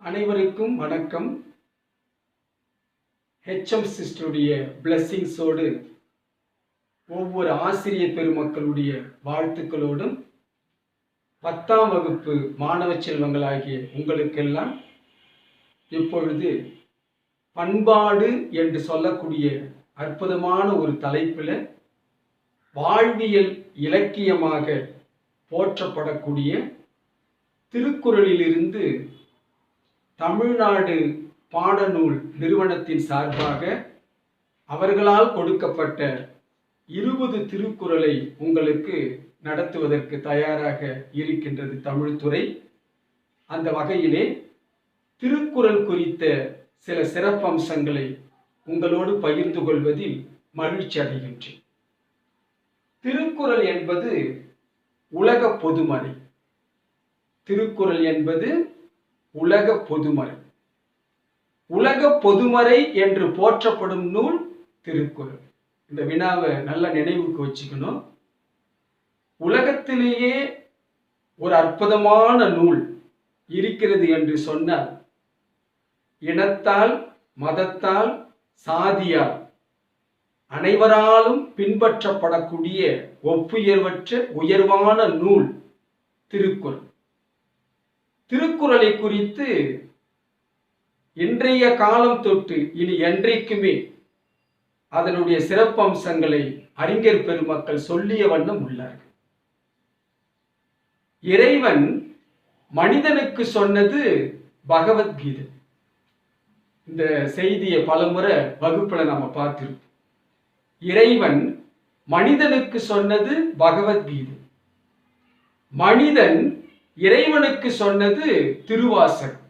அனைவருக்கும் வணக்கம். ஹெச்எம் சிஸ்டருடைய பிளெஸ்ஸிங்ஸோடு ஒவ்வொரு ஆசிரியர் பெருமக்களுடைய வாழ்த்துக்களோடும் 10ஆம் வகுப்பு மாணவ செல்வங்களாகிய உங்களுக்கெல்லாம் இப்பொழுது பண்பாடு என்று சொல்லக்கூடிய அற்புதமான ஒரு தலைப்பில் வாழ்வியல் இலக்கியமாக போற்றப்படக்கூடிய திருக்குறளிலிருந்து தமிழ்நாடு பாடநூல் நிறுவனத்தின் சார்பாக அவர்களால் கொடுக்கப்பட்ட 20 திருக்குறளை உங்களுக்கு நடத்துவதற்கு தயாராக இருக்கின்றது தமிழ்துறை. அந்த வகையிலே திருக்குறள் குறித்த சில சிறப்பம்சங்களை உங்களோடு பகிர்ந்து கொள்வதில் மகிழ்ச்சி அடைகின்றேன். திருக்குறள் என்பது உலக பொதுமறை. திருக்குறள் என்பது உலக பொதுமறை. உலக பொதுமறை என்று போற்றப்படும் நூல் திருக்குறள். இந்த வினாவை நல்ல நினைவுக்கு வச்சுக்கணும். உலகத்திலேயே ஒரு அற்புதமான நூல் இருக்கிறது என்று சொன்னால் இனத்தால், மதத்தால், சாதியால் அனைவராலும் பின்பற்றப்படக்கூடிய ஒப்புயர்வற்ற உயர்வான நூல் திருக்குறள். திருக்குறளை குறித்து இன்றைய காலம் தொட்டு இனி என்றைக்குமே அதனுடைய சிறப்பம்சங்களை அறிஞர் பெருமக்கள் சொல்லிய வண்ணம் உள்ளார்கள். இறைவன் மனிதனுக்கு சொன்னது பகவத்கீதை. இந்த செய்தியை பலமுறை வகுப்புல நாம பார்த்திருப்போம். இறைவன் மனிதனுக்கு சொன்னது பகவத்கீதை. மனிதன் இறைவனுக்கு சொன்னது திருவாசகம்.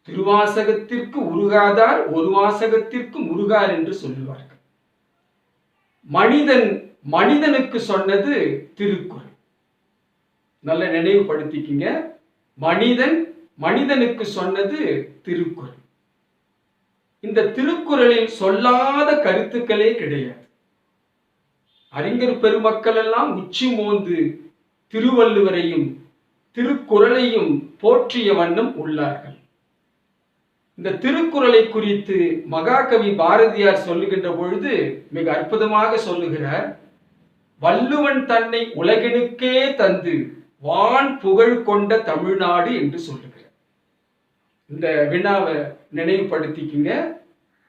திருவாசகத்திற்கு உருகாதார் ஒரு வாசகத்திற்கு முருகார் என்று சொல்லுவார்கள். மனிதன் மனிதனுக்கு சொன்னது திருக்குறள். நல்ல நினைவுபடுத்திக்கிங்க. மனிதன் மனிதனுக்கு சொன்னது திருக்குறள். இந்த திருக்குறளில் சொல்லாத கருத்துக்களே கிடையாது. அறிஞர் பெருமக்கள் எல்லாம் உச்சி மோந்து திருவள்ளுவரையும் திருக்குறளையும் போற்றிய வண்ணம் உள்ளார்கள். இந்த திருக்குறளை குறித்து மகாகவி பாரதியார் சொல்லுகின்ற பொழுது மிக அற்புதமாக சொல்லுகிறார். வள்ளுவன் தன்னை உலகினுக்கே தந்து வான் புகழ் கொண்ட தமிழ்நாடு என்று சொல்லுகிறார். இந்த வினாவை நினைவுபடுத்திக்கிங்க.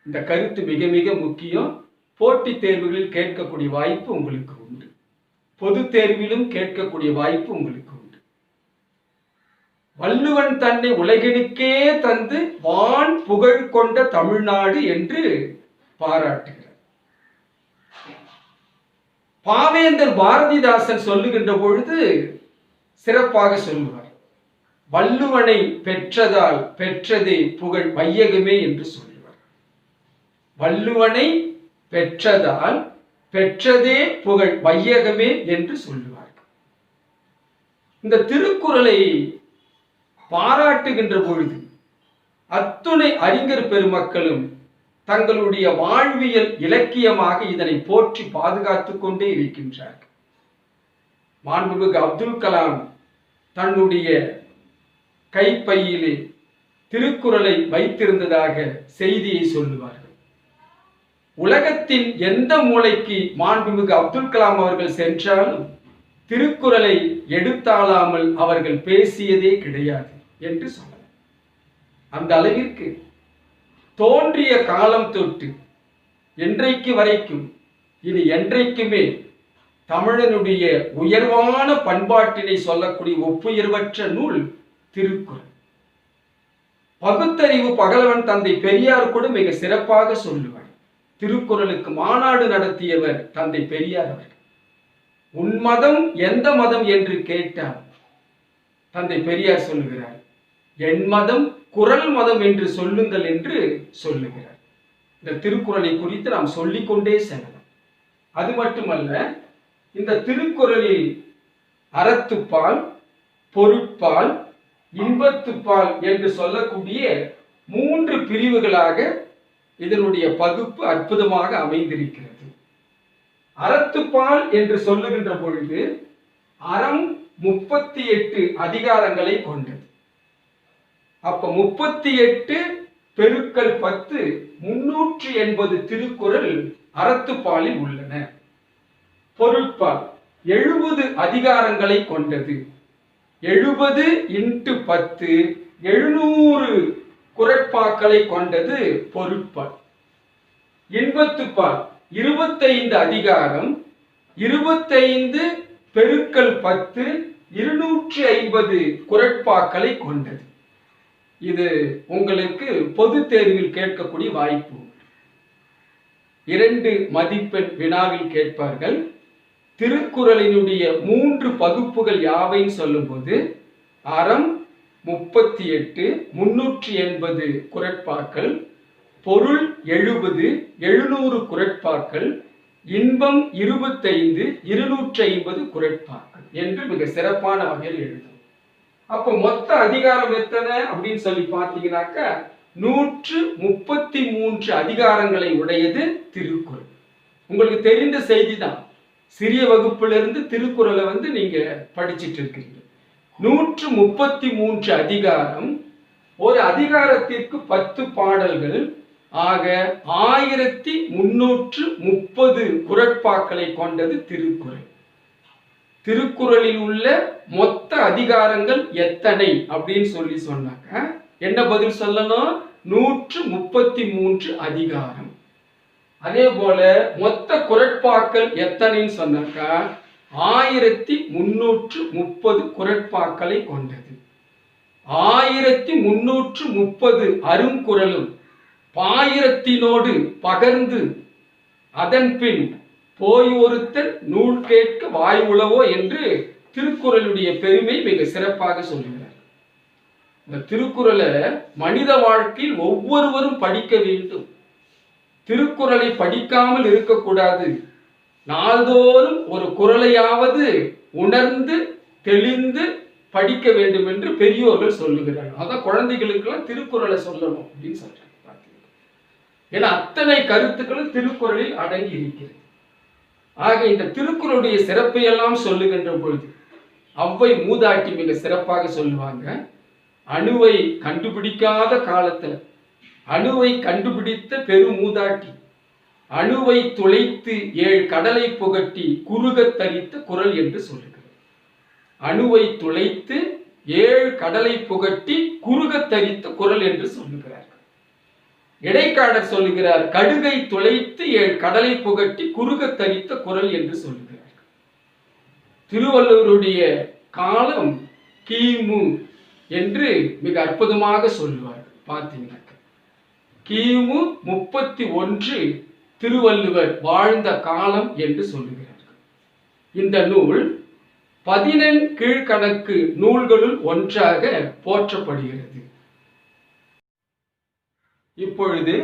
இந்த கருத்து மிக மிக முக்கியம். போட்டித் தேர்வுகளில் கேட்கக்கூடிய வாய்ப்பு உங்களுக்கு உண்டு. பொது தேர்விலும் கேட்கக்கூடிய வாய்ப்பு உங்களுக்கு உண்டு. வள்ளுவன் தன்னை உலகினுக்கே தந்து வான் புகழ் கொண்ட தமிழ்நாடு என்று பாராட்டுகிறார். பாவேந்தர் பாரதிதாசன் சொல்லுகின்ற பொழுது சிறப்பாக சொல்லுவார். வள்ளுவனை பெற்றதால் பெற்றதே புகழ் வையகமே என்று சொல்லுவார். வள்ளுவனை பெற்றதால் பெற்றதே புகழ் வையகமே என்று சொல்லுவார்கள். இந்த திருக்குறளை பாராட்டுகின்ற பொழுது அத்துணை அறிஞர் பெருமக்களும் தங்களுடைய வாழ்வியல் இலக்கியமாக இதனை போற்றி பாதுகாத்துக் கொண்டே இருக்கின்றார்கள். மாண்புமிகு அப்துல் கலாம் தன்னுடைய கைப்பையிலே திருக்குறளை வைத்திருந்ததாக செய்தியை சொல்லுவார்கள். உலகத்தின் எந்த மூலைக்கு மாண்புமிகு அப்துல் கலாம் அவர்கள் சென்றாலும் திருக்குறளை எடுத்தாளாமல் அவர்கள் பேசியதே கிடையாது என்று சொல்லலாம். அந்த அளவிற்கு தோன்றிய காலம் தொட்டு என்றைக்கு வரைக்கும் இனி என்றைக்குமே தமிழனுடைய உயர்வான பண்பாட்டினை சொல்லக்கூடிய ஒப்புயர்வற்ற நூல் திருக்குறள். பகுத்தறிவு பகலவன் தந்தை பெரியார் கூட மிக சிறப்பாக சொல்லுவார். திருக்குறளுக்கு மாநாடு நடத்தியவர் தந்தை பெரியார் அவர்கள். உன் மதம் எந்த மதம் என்று கேட்டால் தந்தை பெரியார் சொல்லுகிறார், என் மதம் குறள் மதம் என்று சொல்லுங்கள் என்று சொல்லுகிறார். இந்த திருக்குறளை குறித்து நாம் சொல்லிக்கொண்டே செல்லலாம். அது மட்டுமல்ல, இந்த திருக்குறளில் அறத்துப்பால், பொருட்பால், இன்பத்துப்பால் என்று சொல்லக்கூடிய 3 பிரிவுகளாக இதனுடைய பகுப்பு அற்புதமாக அமைந்திருக்கிறது. அறத்துப்பால் என்று சொல்லுகின்ற பொழுது அறம் 38 அதிகாரங்களை கொண்டது. அப்ப 38 பெருக்கல் 10 380 திருக்குறள் அறத்துப்பாலில் உள்ளன. பொருட்பால் 70 அதிகாரங்களை கொண்டது. 70 × 10 700 குறட்பாக்களை கொண்டது பொருட்பால். இன்பத்துப்பால் 25 அதிகாரம், 25 பெருக்கல் 10 250 குறட்பாக்களை கொண்டது. இது உங்களுக்கு பொது தேர்வில் கேட்கக்கூடிய வாய்ப்பு. 2 மதிப்பெண் வினாவில் கேட்பார்கள். திருக்குறளினுடைய 3 பகுப்புகள் யாவைன்னு சொல்லும்போது அறம் 38 380 குறட்பாக்கள், பொருள் 70 700 குறட்பாக்கள், இன்பம் 25 250 குறட்பாக்கள் என்று மிக சிறப்பான வகையில் எழுதும். அப்போ மொத்த அதிகாரம் எத்தனை அப்படின்னு சொல்லி பார்த்தீங்கன்னாக்க 133 அதிகாரங்களை உடையது திருக்குறள். உங்களுக்கு தெரிந்த செய்தி தான். சிறிய வகுப்பிலிருந்து திருக்குறளை நீங்க படிச்சிட்டு இருக்கீங்க. 133 அதிகாரம், ஒரு அதிகாரத்திற்கு 10 பாடல்கள் ஆக 1330 குறட்பாக்களை கொண்டது திருக்குறள். திருக்குறளில் உள்ள மொத்த அதிகாரங்கள் எத்தனை அப்படின்னு சொல்லி சொன்னாக்க என்ன பதில் சொல்லணும்? 133 அதிகாரம். அதே போல மொத்த குறட்பாக்கள் எத்தனைன்னு சொன்னாக்கா 1330 குறட்பாக்களை கொண்டது. 1330 அருங்குறளும் பாயிரத்தினோடு பகர்ந்து அதன் பின் போய் ஒருத்தன் நூல் கேட்க வாய் உளவோ என்று திருக்குறளுடைய பெருமை மிக சிறப்பாக சொல்லுகிறார். இந்த திருக்குறளை மனித வாழ்க்கையில் ஒவ்வொருவரும் படிக்க வேண்டும். திருக்குறளை படிக்காமல் இருக்கக்கூடாது. நாள்தோறும் ஒரு குறளையாவது உணர்ந்து தெளிந்து படிக்க வேண்டும் என்று பெரியோர்கள் சொல்லுகிறார்கள். அதான் குழந்தைகளுக்கெல்லாம் திருக்குறளை சொல்லணும் அப்படின்னு சொல்றாங்க. ஏன்னா அத்தனை கருத்துக்களும் திருக்குறளில் அடங்கி இருக்கிறது. ஆக இந்த திருக்குறளுடைய சிறப்பை எல்லாம் சொல்லுகின்ற பொழுது ஔவை மூதாட்டி மிக சிறப்பாக சொல்லுவாங்க. அணுவை கண்டுபிடிக்காத காலத்துல அணுவை கண்டுபிடித்த பெரும் மூதாட்டி அணுவை துளைத்து 7 கடலை புகட்டி குறுக தரித்த குறள் என்று சொல்லுகிறார். அணுவை துளைத்து 7 கடலை புகட்டி குறுக தரித்த குறள் என்று சொல்லுகிறார். இடைக்காடர் சொல்லுகிறார், கடுகை துளைத்து 7 கடலை புகட்டி குறுக தரித்த குறள் என்று சொல்லுகிறார். திருவள்ளுவருடைய காலம் கிமு என்று மிக அற்புதமாக சொல்லுவார். பார்த்தீங்கன்னா கிமு 31 திருவள்ளுவர் வாழ்ந்த காலம் என்று சொல்லுகிறார்கள். இந்த நூல் 11 கீழ்கணக்கு நூல்களுள் ஒன்றாக போற்றப்படுகிறது. இப்பொழுது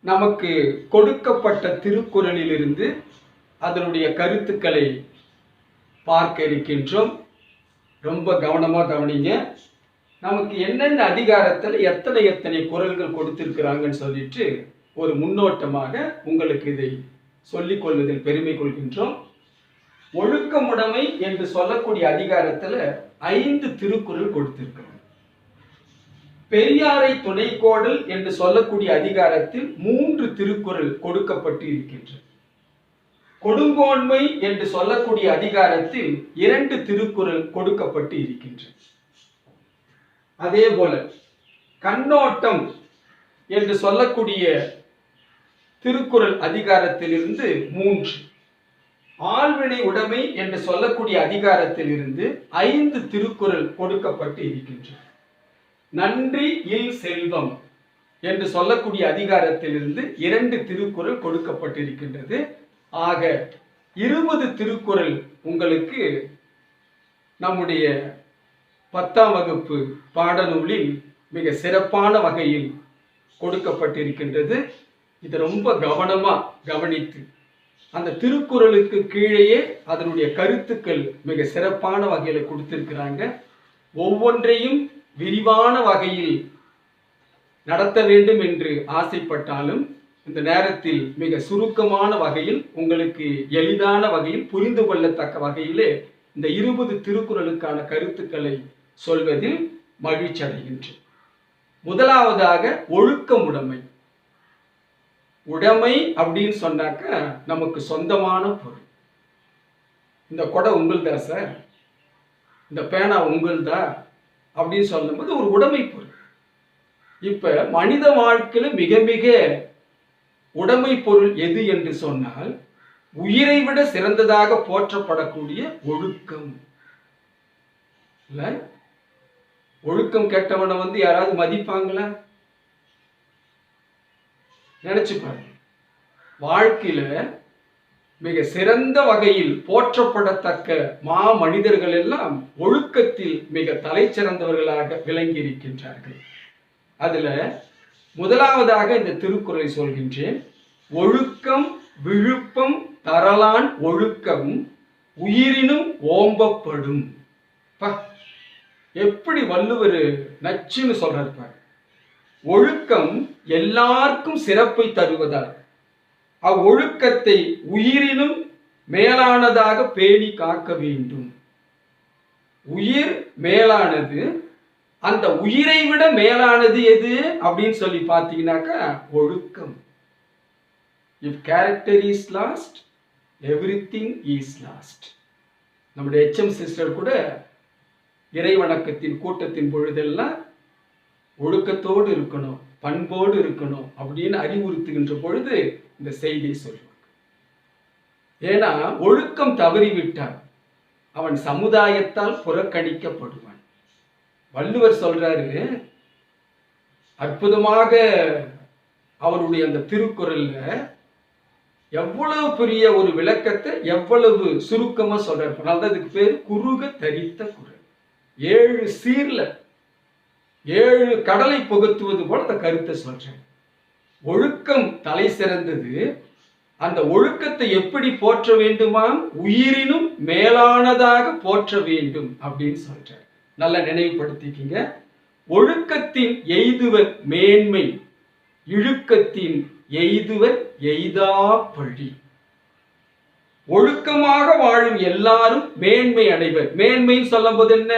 நமக்கு கொடுக்கப்பட்ட திருக்குறளிலிருந்து அதனுடைய கருத்துக்களை பார்க்க இருக்கின்றோம். ரொம்ப கவனமா கவனிங்க. நமக்கு என்னென்ன அதிகாரத்தில் எத்தனை குறள்கள் கொடுத்திருக்கிறாங்கன்னு சொல்லிட்டு ஒரு முன்னோட்டமாக உங்களுக்கு இதை சொல்லிக் கொள்வதில் பெருமை கொள்கின்றோம். ஒழுக்கமுடைமை என்று சொல்லக்கூடிய அதிகாரத்தில் 5 திருக்குறள் கொடுத்திருக்கிறோம். பெரியாரை துணைக்கோடல் என்று சொல்லக்கூடிய அதிகாரத்தில் 3 திருக்குறள் கொடுக்கப்பட்டு இருக்கின்றன. கொடுங்கோன்மை என்று சொல்லக்கூடிய அதிகாரத்தில் 2 திருக்குறள் கொடுக்கப்பட்டு இருக்கின்றன. அதே போல கண்ணோட்டம் என்று சொல்லக்கூடிய திருக்குறள் அதிகாரத்திலிருந்து 3, ஆழ்வினை உடைமை என்று சொல்லக்கூடிய அதிகாரத்திலிருந்து 5 திருக்குறள் கொடுக்கப்பட்டு இருக்கின்றன. நன்றி இல் செல்வம் என்று சொல்லக்கூடிய அதிகாரத்திலிருந்து 2 திருக்குறள் கொடுக்கப்பட்டிருக்கின்றது. ஆக 20 திருக்குறள் உங்களுக்கு நம்முடைய 10ஆம் வகுப்பு பாடநூலில் மிக சிறப்பான வகையில் கொடுக்கப்பட்டிருக்கின்றது. இதை ரொம்ப கவனமா கவனித்து அந்த திருக்குறளுக்கு கீழேயே அதனுடைய கருத்துக்கள் மிக சிறப்பான வகையில கொடுத்திருக்கிறாங்க. ஒவ்வொன்றையும் விரிவான வகையில் நடத்த வேண்டும் என்று ஆசைப்பட்டாலும் இந்த நேரத்தில் மிக சுருக்கமான வகையில் உங்களுக்கு எளிதான வகையில் புரிந்து கொள்ளத்தக்க வகையிலே இந்த 20 திருக்குறளுக்கான கருத்துக்களை சொல்வதில் மகிழ்ச்சி அடைகின்றேன். முதலாவதாக ஒழுக்கம் உடைமை. உடைமை அப்படின்னு சொன்னாக்க நமக்கு சொந்தமான பொருள். இந்த கொடை உங்கள்தா சார், இந்த பேனா உங்கள்தா அப்படின்னு சொல்லும்போது ஒரு உடைமை பொருள். இப்ப மனித வாழ்க்கையில மிக மிக உடைமை பொருள் எது என்று சொன்னால் உயிரை விட சிறந்ததாக போற்றப்படக்கூடிய ஒழுக்கம். இல்ல, ஒழுக்கம் கெட்டவனை யாராவது மதிப்பாங்களா? நினைச்சு பாருங்க. வாழ்க்கையில மிக சிறந்த வகையில் போற்றப்படத்தக்க மனிதர்கள் எல்லாம் ஒழுக்கத்தில் மிக தலை சிறந்தவர்களாக விளங்கி இருக்கின்றார்கள். அதுல முதலாவதாக இந்த திருக்குறளை சொல்கின்றேன். ஒழுக்கம் விழுப்பம் தரலான் ஒழுக்கம் உயிரினும் ஓம்பப்படும். எப்படி வள்ளுவர் நச்சுன்னு சொல்றாரு. ஒழுக்கம் எல்லாருக்கும் சிறப்பை தருவதால் அவ்வொழுக்கத்தை உயிரினும் மேலானதாக பேணி காக்க வேண்டும். உயிர் மேலானது, அந்த உயிரை விட மேலானது எது அப்படின்னு சொல்லி பார்த்தீங்கன்னாக்கா ஒழுக்கம். If character is lost, everything is lost. நம்முடைய HM சிஸ்டர் கூட இறைவணக்கத்தின் கூட்டத்தின் பொழுதெல்லாம் ஒழுக்கத்தோடு இருக்கணும், பண்போடு இருக்கணும் அப்படின்னு அறிவுறுத்துகின்ற பொழுது இந்த செய்தியை சொல்லுவாங்க. ஏன்னா ஒழுக்கம் தவறிவிட்டால் அவன் சமுதாயத்தால் புறக்கணிக்கப்படுவான். வள்ளுவர் சொல்றாரு அற்புதமாக அவருடைய அந்த திருக்குறள்ல எவ்வளவு பெரிய ஒரு விளக்கத்தை எவ்வளவு சுருக்கமா சொல்றாரு. அதனால அதுக்கு பேர் குறுக தரித்த குறள். 7 சீர்ல 7 கடலை புகுத்துவது போல அந்த கருத்தை சொல்றேன். ஒழுக்கம் தலை சிறந்தது. அந்த ஒழுக்கத்தை எப்படி போற்ற வேண்டுமா? உயிரினும் மேலானதாக போற்ற வேண்டும் அப்படின்னு சொல்றார். நல்லா நினைவுபடுத்திக்கிங்க. ஒழுக்கத்தின் எய்துவர் மேன்மை, இழுக்கத்தின் எய்துவர் எய்தா பழி. ஒழுக்கமாக வாழும் எல்லாரும் மேன்மை அடைவர். மேன்மைன்னு சொல்லும் போது என்ன?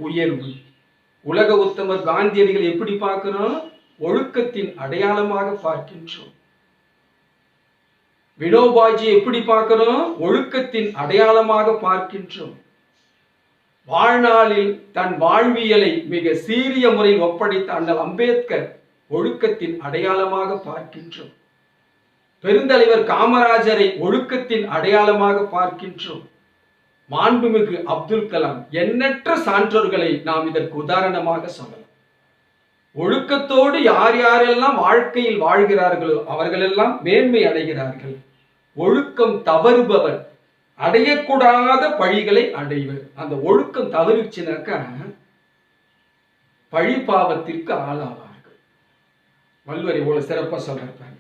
உயர்வு. உலக உத்தமர் காந்தியடிகள் எப்படி பார்க்கிறோம்? ஒழுக்கத்தின் அடையாளமாக பார்க்கின்றோம். வினோபாஜி எப்படி பார்க்கிறோம்? ஒழுக்கத்தின் அடையாளமாக பார்க்கின்றோம். வாழ்நாளில் தன் வாழ்வியலை மிக சீரிய முறையில் ஒப்படைத்த அண்ணல் அம்பேத்கர் ஒழுக்கத்தின் அடையாளமாக பார்க்கின்றோம். பெருந்தலைவர் காமராஜரை ஒழுக்கத்தின் அடையாளமாக பார்க்கின்றோம். மாண்புமிகு அப்துல் கலாம், எண்ணற்ற சான்றோர்களை நாம் இதற்கு உதாரணமாக சொல்லலாம். ஒழுக்கத்தோடு யார் யாரெல்லாம் வாழ்க்கையில் வாழ்கிறார்களோ அவர்களெல்லாம் மேன்மை அடைகிறார்கள். ஒழுக்கம் தவறுபவர் அடையக்கூடாத பழிகளை அடைவர். அந்த ஒழுக்கம் தவறிச்சுனாக்கா பழி பாவத்திற்கு ஆளாவார்கள். வள்ளுவர் இவ்வளவு சிறப்பா சொல்றாங்க.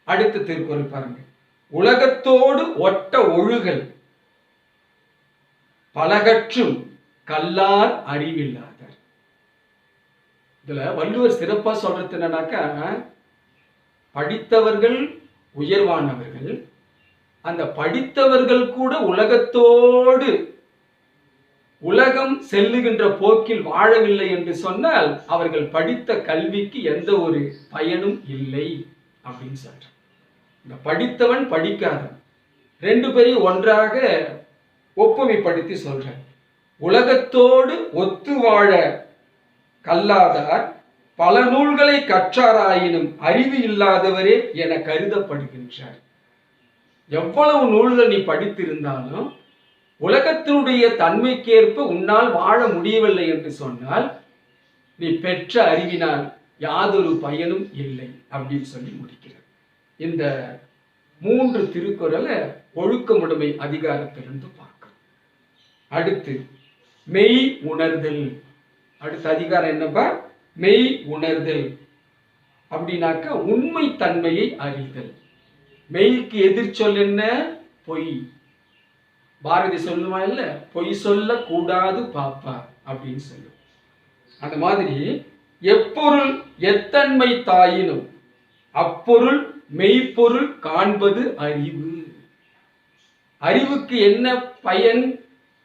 அடுத்த திருக்குறள் பாருங்க. உலகத்தோடு ஒட்ட ஒழுகல் பலகற்றும் கல்லார் அறிவில்லாதர். இதுல வள்ளுவர் சிறப்பா சொல்றது என்னன்னாக்கா, படித்தவர்கள் உயர்வானவர்கள், அந்த படித்தவர்கள் கூட உலகத்தோடு உலகம் செல்லுகின்ற போக்கில் வாழவில்லை என்று சொன்னால் அவர்கள் படித்த கல்விக்கு எந்த ஒரு பயனும் இல்லை அப்படின்னு சொல்ற. இந்த படித்தவன் படிக்காதவன் 2 பேரையும் ஒன்றாக ஒப்புமைப்படுத்தி சொல்ற. உலகத்தோடு ஒத்து வாழ கல்லாதார் பல நூல்களை கற்றாராயினும் அறிவு இல்லாதவரே என கருதப்படுகின்றார். எவ்வளவு நூல்கள் நீ படித்திருந்தாலும் உலகத்தினுடைய தன்மைக்கேற்ப உன்னால் வாழ முடியவில்லை என்று சொன்னால் நீ பெற்ற அறிவினால் யாதொரு பயனும் இல்லை அப்படின்னு சொல்லி முடிக்கிறார். இந்த 3 திருக்குறளை ஒழுக்கமுடைமை அதிகாரத்திலிருந்து பார்க்கிறோம். அடுத்து மெய் உணர்தல். அடுத்த அதிகாரம் என்னப்பா? மெய் உணர்தல். அப்படின்னாக்க உண்மை தன்மையை அறிதல். மெய்க்கு எதிர்ச்சொல் என்ன? பொய். பாரதி சொல்லுவா இல்ல, பொய் சொல்ல கூடாது பாப்பா அப்படின்னு சொல்லு. அந்த மாதிரி எப்பொருள் எத்தன்மை தாயினும் அப்பொருள் மெய்ப்பொருள் காண்பது அறிவு. அறிவுக்கு என்ன பயன்?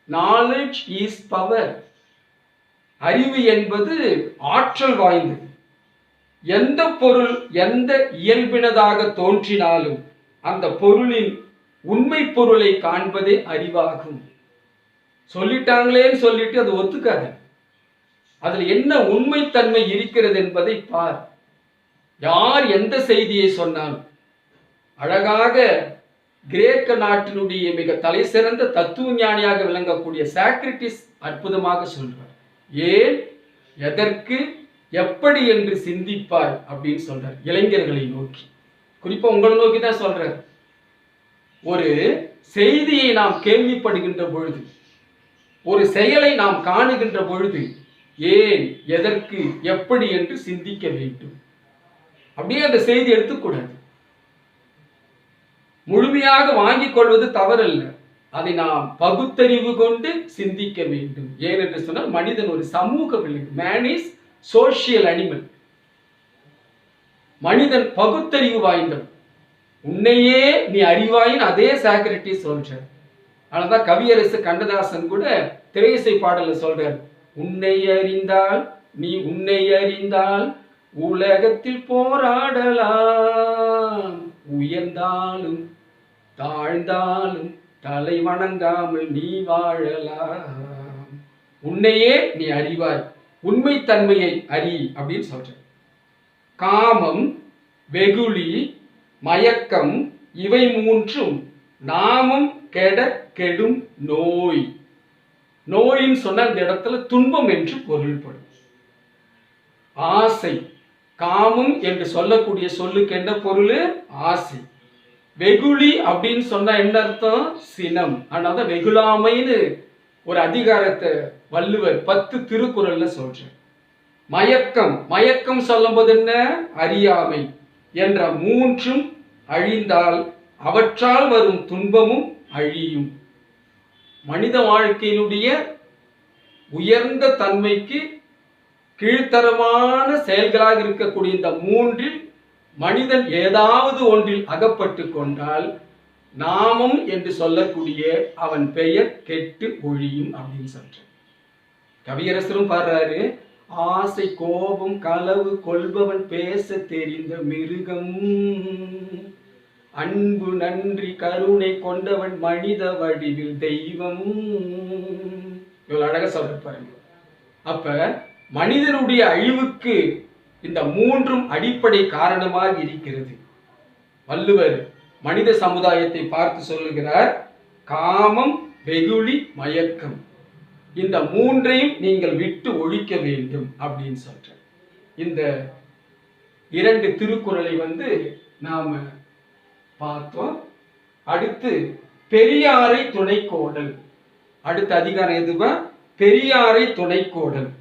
Knowledge is power. அறிவு என்பது ஆற்றல் வாய்ந்தது. எந்த பொருள் எந்த இயல்பினதாக தோன்றினாலும் அந்த பொருளின் உண்மை பொருளை காண்பதே அறிவாகும். சொல்லிட்டாங்களேன்னு சொல்லிட்டு அது ஒத்துக்காது. அதில் என்ன உண்மைத்தன்மை இருக்கிறது என்பதை பார். யார் எந்த செய்தியை சொன்னாலும் அழகாக கிரேக்க நாட்டினுடைய மிக தலை சிறந்த தத்துவ ஞானியாக விளங்கக்கூடிய சாக்ரட்டிஸ் அற்புதமாக சொல்றார். ஏன், எதற்கு, எப்படி என்று சிந்திப்பாய் அப்படின்னு சொல்றார். இளைஞர்களை நோக்கி, குறிப்பா உங்களை நோக்கி தான் சொல்றார். ஒரு செய்தியை நாம் கேள்விப்படுகின்ற பொழுது, ஒரு செயலை நாம் காணுகின்ற பொழுது ஏன், எதற்கு, எப்படி என்று சிந்திக்க வேண்டும். அப்படியே அந்த செய்தி எடுத்துக்கூடாது. முழுமையாக வாங்கிக் கொள்வது தவறல்ல. அதை நாம் பகுத்தறிவு கொண்டு சிந்திக்க வேண்டும். ஏனென்று சொன்னால் மனிதன் ஒரு சமூக விலங்கு. Man is social animal. மனிதன் பகுத்தறிவு வாய்ந்தவன். உன்னையே நீ அறிவாயின் அதே சாக்ரட்டிஸ் சொல்றார். அதனால்தான் கவியரசு கண்ணதாசன் கூட திரையிசை பாடல சொல்றார். உன்னை அறிந்தால், நீ உன்னை அறிந்தால் உலகத்தில் போராடலாம், உயர்ந்தாலும் தாழ்ந்தாலும் தலை வணங்காமல் நீ வாழலாம். உன்னையே நீ அறிவாய், உண்மை தன்மையை அறி அப்படின்னு சொல்ற. காமம், வெகுளி, மயக்கம் இவை மூன்றும் நாமம் கெட கெடும் நோய். நோயின்னு சொன்ன இந்த இடத்துல துன்பம் என்று பொருள்படும். ஆசை, காமம் என்று சொல்லக்கூடிய சொல்லுக்கு என்ன பொருள்? ஆசை. வெகுளி அப்படின்னு சொன்னா என்ன அர்த்தம்? சினம். ஆனால் வெகுளாமைன்னு ஒரு அதிகாரத்தை வள்ளுவர் 10 திருக்குறள்ல சொல்ற. மயக்கம், மயக்கம் சொல்லும் போது என்ன? அறியாமை என்ற மூன்றும் அழிந்தால் அவற்றால் வரும் துன்பமும் அழியும். மனித வாழ்க்கையினுடைய உயர்ந்த தன்மைக்கு கீழ்த்தரமான செயல்களாக இருக்கக்கூடிய இந்த மூன்றில் மனிதன் ஏதாவது ஒன்றில் அகப்பட்டு கொண்டால் நாமம் என்று சொல்லக்கூடிய அவன் பெயர் கெட்டு ஒழியும் அப்படின்னு சொல்ற. கவியரசரும் பாடுறாரு. ஆசை, கோபம், களவு கொள்பவன் பேச தெரிந்த மிருகம், அன்பு, நன்றி, கருணை கொண்டவன் மனித வடிவில் தெய்வம். இவ்வளவு அழகா சொல்ற பாருங்க. அப்ப மனிதனுடைய அழிவுக்கு இந்த மூன்றும் அடிப்படை காரணமாக இருக்கிறது. வள்ளுவர் மனித சமுதாயத்தை பார்த்து சொல்லுகிறார். காமம், வெகுளி, மயக்கம் இந்த மூன்றையும் நீங்கள் விட்டு ஒழிக்க வேண்டும் அப்படின்னு சொல்ற. இந்த 2 திருக்குறளை நாம பார்த்தோம். அடுத்து பெரியாரை துணைக்கோடல். அடுத்த அதிகாரம் எதுவா? பெரியாரை துணைக்கோடல்.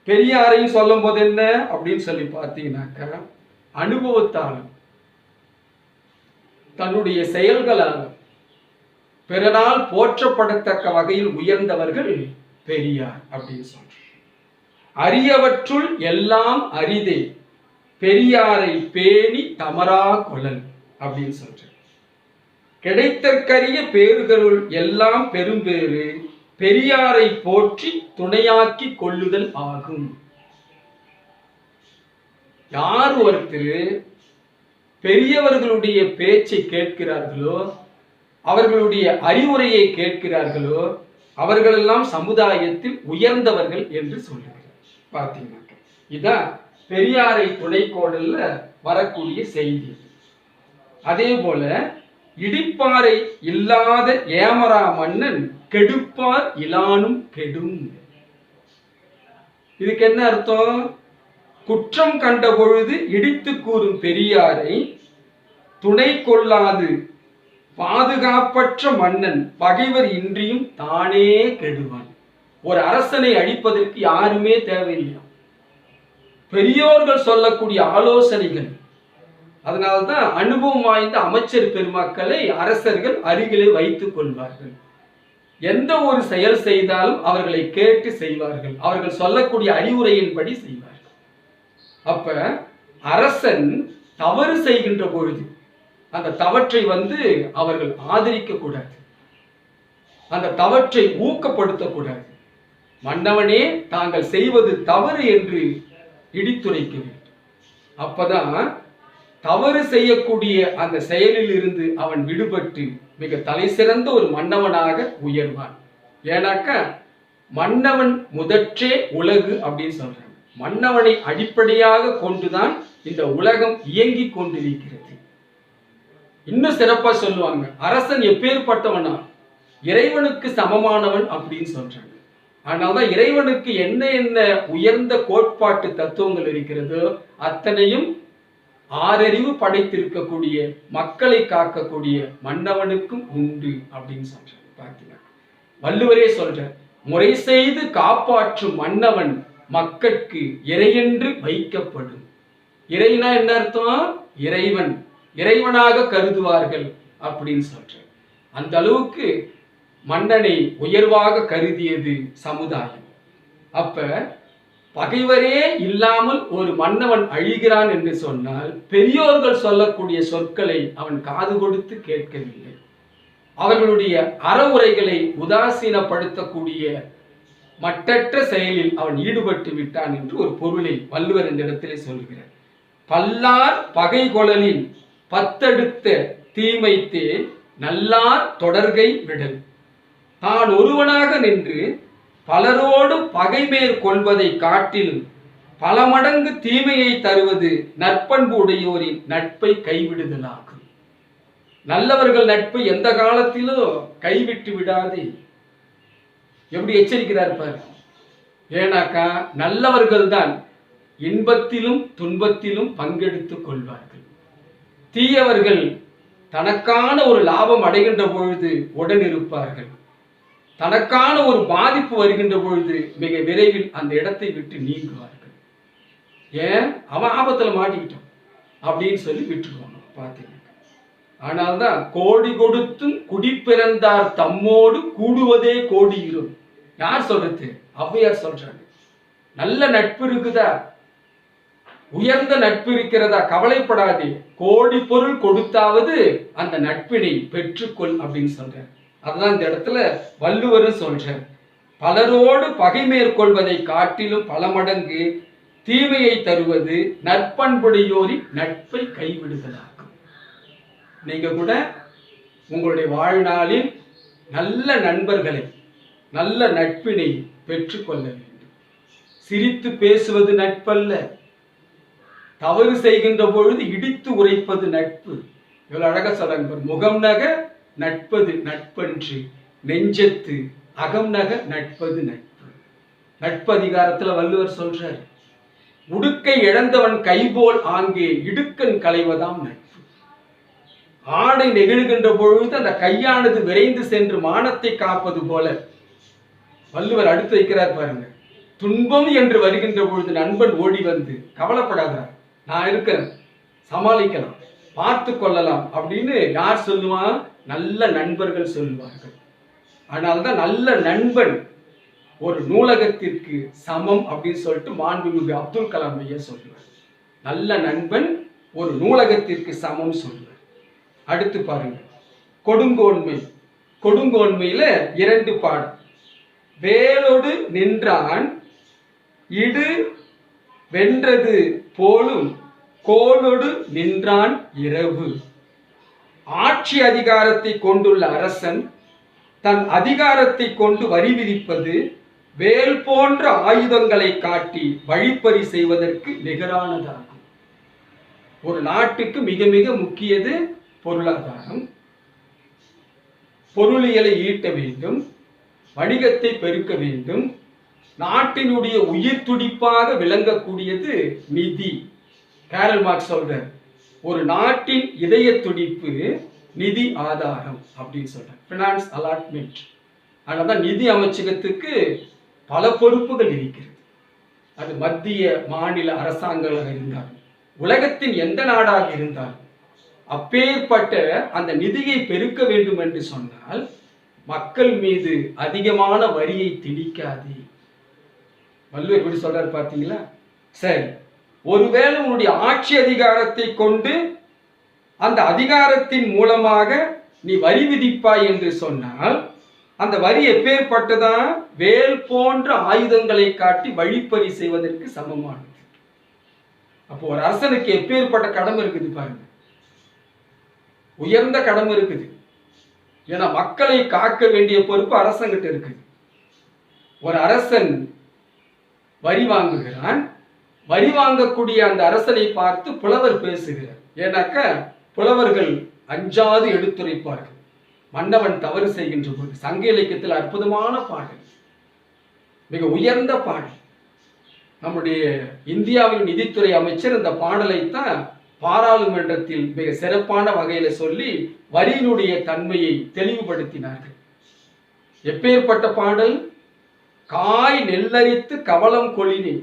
பெரியாரையும் சொல்லும் போது என்ன அப்படின்னு சொல்லி பார்த்தீங்கன்னாக்கா, அனுபவத்தாலும் தன்னுடைய செயல்களால் பிறரால் போற்றப்படத்தக்க வகையில் உயர்ந்தவர்கள் பெரியார் அப்படின்னு சொல்ற. அரியவற்றுள் எல்லாம் அரிதே, பெரியாரை பேணி தமரா கொளல் அப்படின்னு சொல்ற. கிடைத்தற்கரிய பேறுகளுள் எல்லாம் பெரும்பேறு, பெரியாரை போற்றி துணையாக்கி கொள்ளுதல் ஆகும். யார் ஒருத்தர் பெரியவர்களுடைய பேச்சை கேட்கிறார்களோ, அவர்களுடைய அறிவுரையை கேட்கிறார்களோ, அவர்களெல்லாம் சமுதாயத்தில் உயர்ந்தவர்கள் என்று சொல்லுகிறார். பார்த்தீங்கன்னா இதான் பெரியாரை துணைக்கோடல்ல வரக்கூடிய செய்தி. அதே போல இடிப்பாரை இல்லாத ஏமரா மன்னன் கெடுப்பார் இலானும் கெடும். இதுக்கு என்ன அர்த்தம்? குற்றம் கண்ட பொழுது இடித்து கூறும் பெரியாரை துணை கொள்ளாது பாதுகாப்பற்ற மன்னன் பகைவர் இன்றியும் தானே கெடுவான். ஒரு அரசனை அழிப்பதற்கு யாருமே தேவையில்லை. பெரியோர்கள் சொல்லக்கூடிய ஆலோசனைகள். அதனால்தான் அனுபவம் வாய்ந்த அமைச்சர் பெருமக்களை அரசர்கள் அருகிலே வைத்துக் கொள்வார்கள். எந்த ஒரு செயல் செய்தாலும் அவர்களை கேட்டு செய்வார்கள். அவர்கள் சொல்லக்கூடிய அறிவுரையின்படி செய்வார்கள். அப்ப அரசன் தவறு செய்கின்ற பொழுது அந்த தவற்றை அவர்கள் ஆதரிக்க கூடாது, அந்த தவற்றை ஊக்கப்படுத்தக்கூடாது. மன்னவனே தாங்கள் செய்வது தவறு என்று இடித்துரைக்க வேண்டும். அப்பதான் தவறு செய்யக்கூடிய அந்த செயலில் இருந்து அவன் விடுபட்டு மிக தலை சிறந்த ஒரு மன்னவனாக உயர்வான். ஏன்னாக்கா மன்னவன் முதற்றே உலகு அப்படின்னு சொல்றாங்க. மன்னவனை அடிப்படையாக கொண்டுதான் இந்த உலகம் இயங்கி கொண்டிருக்கிறது. இன்னும் சிறப்பா சொல்லுவாங்க, அரசன் எப்பேற்பட்டவனா, இறைவனுக்கு சமமானவன் அப்படின்னு சொல்றாங்க. அதனால்தான் இறைவனுக்கு என்ன என்ன உயர்ந்த கோட்பாட்டு தத்துவங்கள் இருக்கிறதோ அத்தனையும் ஆறறிவு படைத்திருக்கக்கூடிய மக்களை காக்கக்கூடிய மன்னவனுக்கும் உண்டு அப்படின்னு சொல்றாங்க. பார்த்தீங்கன்னா வள்ளுவரே சொல்ற, முறை செய்து காப்பாற்றும் மன்னவன் மக்கட்கு இறையென்று வைக்கப்படும். இறைனா என்ன அர்த்தம்? இறைவன், இறைவனாக கருதுவார்கள் அப்படின்னு சொல்ற. அந்த அளவுக்கு மன்னனை உயர்வாக கருதியது சமுதாயம். அப்ப பகைவரே இல்லாமல் ஒரு மன்னவன் அழிகிறான் என்று சொன்னால் பெரியோர்கள் சொல்லக்கூடிய சொற்களை அவன் காது கொடுத்து கேட்கவில்லை. அவர்களுடைய அறவுரைகளை உதாசீனப்படுத்தக்கூடிய மட்டற்ற செயலில் அவன் ஈடுபட்டு விட்டான் என்று ஒரு பொருளை வள்ளுவர் இந்த இடத்திலே சொல்கிறார். பல்லார் பகை கொளலின் பத்தடுத்த தீமைத்தே நல்லார் தொடர்கை விடல். தான் ஒருவனாக நின்று பலரோடு பகை மேற்கொள்வதை காட்டில் பல மடங்கு தீமையை தருவது நற்பண்பு உடையோரின் நட்பை கைவிடுதலாகும். நல்லவர்கள் நட்பை எந்த காலத்திலும் கைவிட்டு விடாதே. எப்படி எச்சரிக்கிறார் பாரு. ஏனாக்கா நல்லவர்கள் தான் இன்பத்திலும் துன்பத்திலும் பங்கெடுத்துக் கொள்வார்கள். தீயவர்கள் தனக்கான ஒரு லாபம் அடைகின்ற பொழுது உடன் இருப்பார்கள். தனக்கான ஒரு பாதிப்பு வருகின்ற பொழுது மிக விரைவில் அந்த இடத்தை விட்டு நீங்குவார்கள். ஏன்? அவன் ஆபத்துல மாட்டிக்கிட்டான் அப்படின்னு சொல்லி விட்டுருவாங்க. பார்த்தீங்க. ஆனால்தான் கோடி கொடுத்தும் குடிப்பிறந்தார் தம்மோடு கூடுவதே கோடியிரும். யார் சொல்றது? ஔவையார் சொல்றாங்க. நல்ல நட்பு இருக்குதா, உயர்ந்த நட்பு இருக்கிறதா, கவலைப்படாதே, கோடி பொருள் கொடுத்தாவது அந்த நட்பினை பெற்றுக்கொள் அப்படின்னு சொல்றார். அதுதான் இந்த இடத்துல வள்ளுவரும் சொல்றார். பலரோடு பகை மேற்கொள்வதை காட்டிலும் பல மடங்கு தீமையை தருவது நற்பண்புடையோரின் நட்பை கைவிடுதலாகும். நீங்க கூட உங்களுடைய வாழ்நாளில் நல்ல நண்பர்களை, நல்ல நட்பினை பெற்றுக்கொள்ள வேண்டும். சிரித்து பேசுவது நட்பல்ல, தவறு செய்கின்ற பொழுது இடித்து உரைப்பது நட்பு. இவ்வளவு அழகா சொல்றாங்க. முகம் நக நட்பது நட்பன்று, நெஞ்சத்து அகம் நக நட்பது நட்பு. நட்பு அதிகாரத்துல வள்ளுவர் சொல்றார், உடுக்கை இழந்தவன் கைபோல் ஆங்கே இடுக்கன் களைவதாம் நட்பு. ஆடை நெகிழ்கின்ற பொழுது அந்த கையானது விரைந்து சென்று மானத்தை காப்பது போல வள்ளுவர் அடுத்து வைக்கிறார் பாருங்க. துன்பம் என்று வருகின்ற பொழுது நண்பன் ஓடி வந்து கவலைப்படாதார், நான் இருக்கிறேன், சமாளிக்கலாம், பார்த்து கொள்ளலாம் அப்படின்னு யார் சொல்லுவான்? நல்ல நண்பர்கள் சொல்லுவார்கள். அதனால்தான் நல்ல நண்பன் ஒரு நூலகத்திற்கு சமம் அப்படின்னு சொல்லிட்டு மாண்புமிகு அப்துல் கலாம் ஐயா சொல்லுவார். நல்ல நண்பன் ஒரு நூலகத்திற்கு சமம் சொல்லுவார். அடுத்து பாருங்க, கொடுங்கோன்மை. கொடுங்கோன்மையில 2 பாடம். வேலோடு நின்றான் இடு வென்றது போலும் கோலோடு நின்றான் இரவு. ஆட்சி அதிகாரத்தை கொண்டுள்ள அரசன் தன் அதிகாரத்தை கொண்டு வரி விதிப்பது வேல் போன்ற ஆயுதங்களை காட்டி வழிப்பறி செய்வதற்கு நிகரானதாகும். ஒரு நாட்டுக்கு மிக மிக முக்கியது பொருளாதாரம். பொருளியலை ஈட்ட வேண்டும், வணிகத்தை பெருக்க வேண்டும். நாட்டினுடைய உயிர் துடிப்பாக விளங்கக்கூடியது நிதி. காரல் மார்க்ஸ் சொல்றார், ஒரு நாட்டின் இதய துடிப்பு நிதி ஆதாரம் அப்படின்னு சொல்றார். Finance allotment. அதனால்தான் நிதி அமைச்சகத்துக்கு பல பொறுப்புகள் இருக்கிறது. அது மத்திய மாநில அரசாங்கங்களாக இருந்தாலும் உலகத்தின் எந்த நாடாக இருந்தாலும் அப்பேற்பட்ட அந்த நிதியை பெருக்க வேண்டும் என்று சொன்னால் மக்கள் மீது அதிகமான வரியை திணிக்காதே. வள்ளுவர் எப்படி சொல்றாரு பார்த்தீங்களா? சரி, ஒருவேளை உன்னுடைய ஆட்சி அதிகாரத்தை கொண்டு அந்த அதிகாரத்தின் மூலமாக நீ வரி விதிப்பாய் என்று சொன்னால் அந்த வரி எப்பேற்பட்டதா? வேல் போன்ற ஆயுதங்களை காட்டி வழிப்பறி செய்வதற்கு சமமானது. அப்போ ஒரு அரசனுக்கு எப்பேற்பட்ட கடமை இருக்குது பாருங்க, உயர்ந்த கடமை இருக்குது. ஏன்னா மக்களை காக்க வேண்டிய பொறுப்பு அரசங்கிட்ட இருக்குது. ஒரு அரசன் வரி வாங்குகிறான். வரி வாங்கக்கூடிய அந்த அரசனை பார்த்து புலவர் பேசுகிறார். ஏன்னாக்க புலவர்கள் அஞ்சாது எடுத்துரைப்பார்கள் மன்னவன் தவறு செய்கின்ற போது. சங்க இலக்கியத்தில் அற்புதமான பாடல், மிக உயர்ந்த பாடல். நம்முடைய இந்தியாவின் நிதித்துறை அமைச்சர் இந்த பாடலைத்தான் பாராளுமன்றத்தில் மிக சிறப்பான வகையில சொல்லி வரியினுடைய தன்மையை தெளிவுபடுத்தினார்கள். எப்பேற்பட்ட பாடல்? காய் நெல்லரித்து கவலம் கொளினே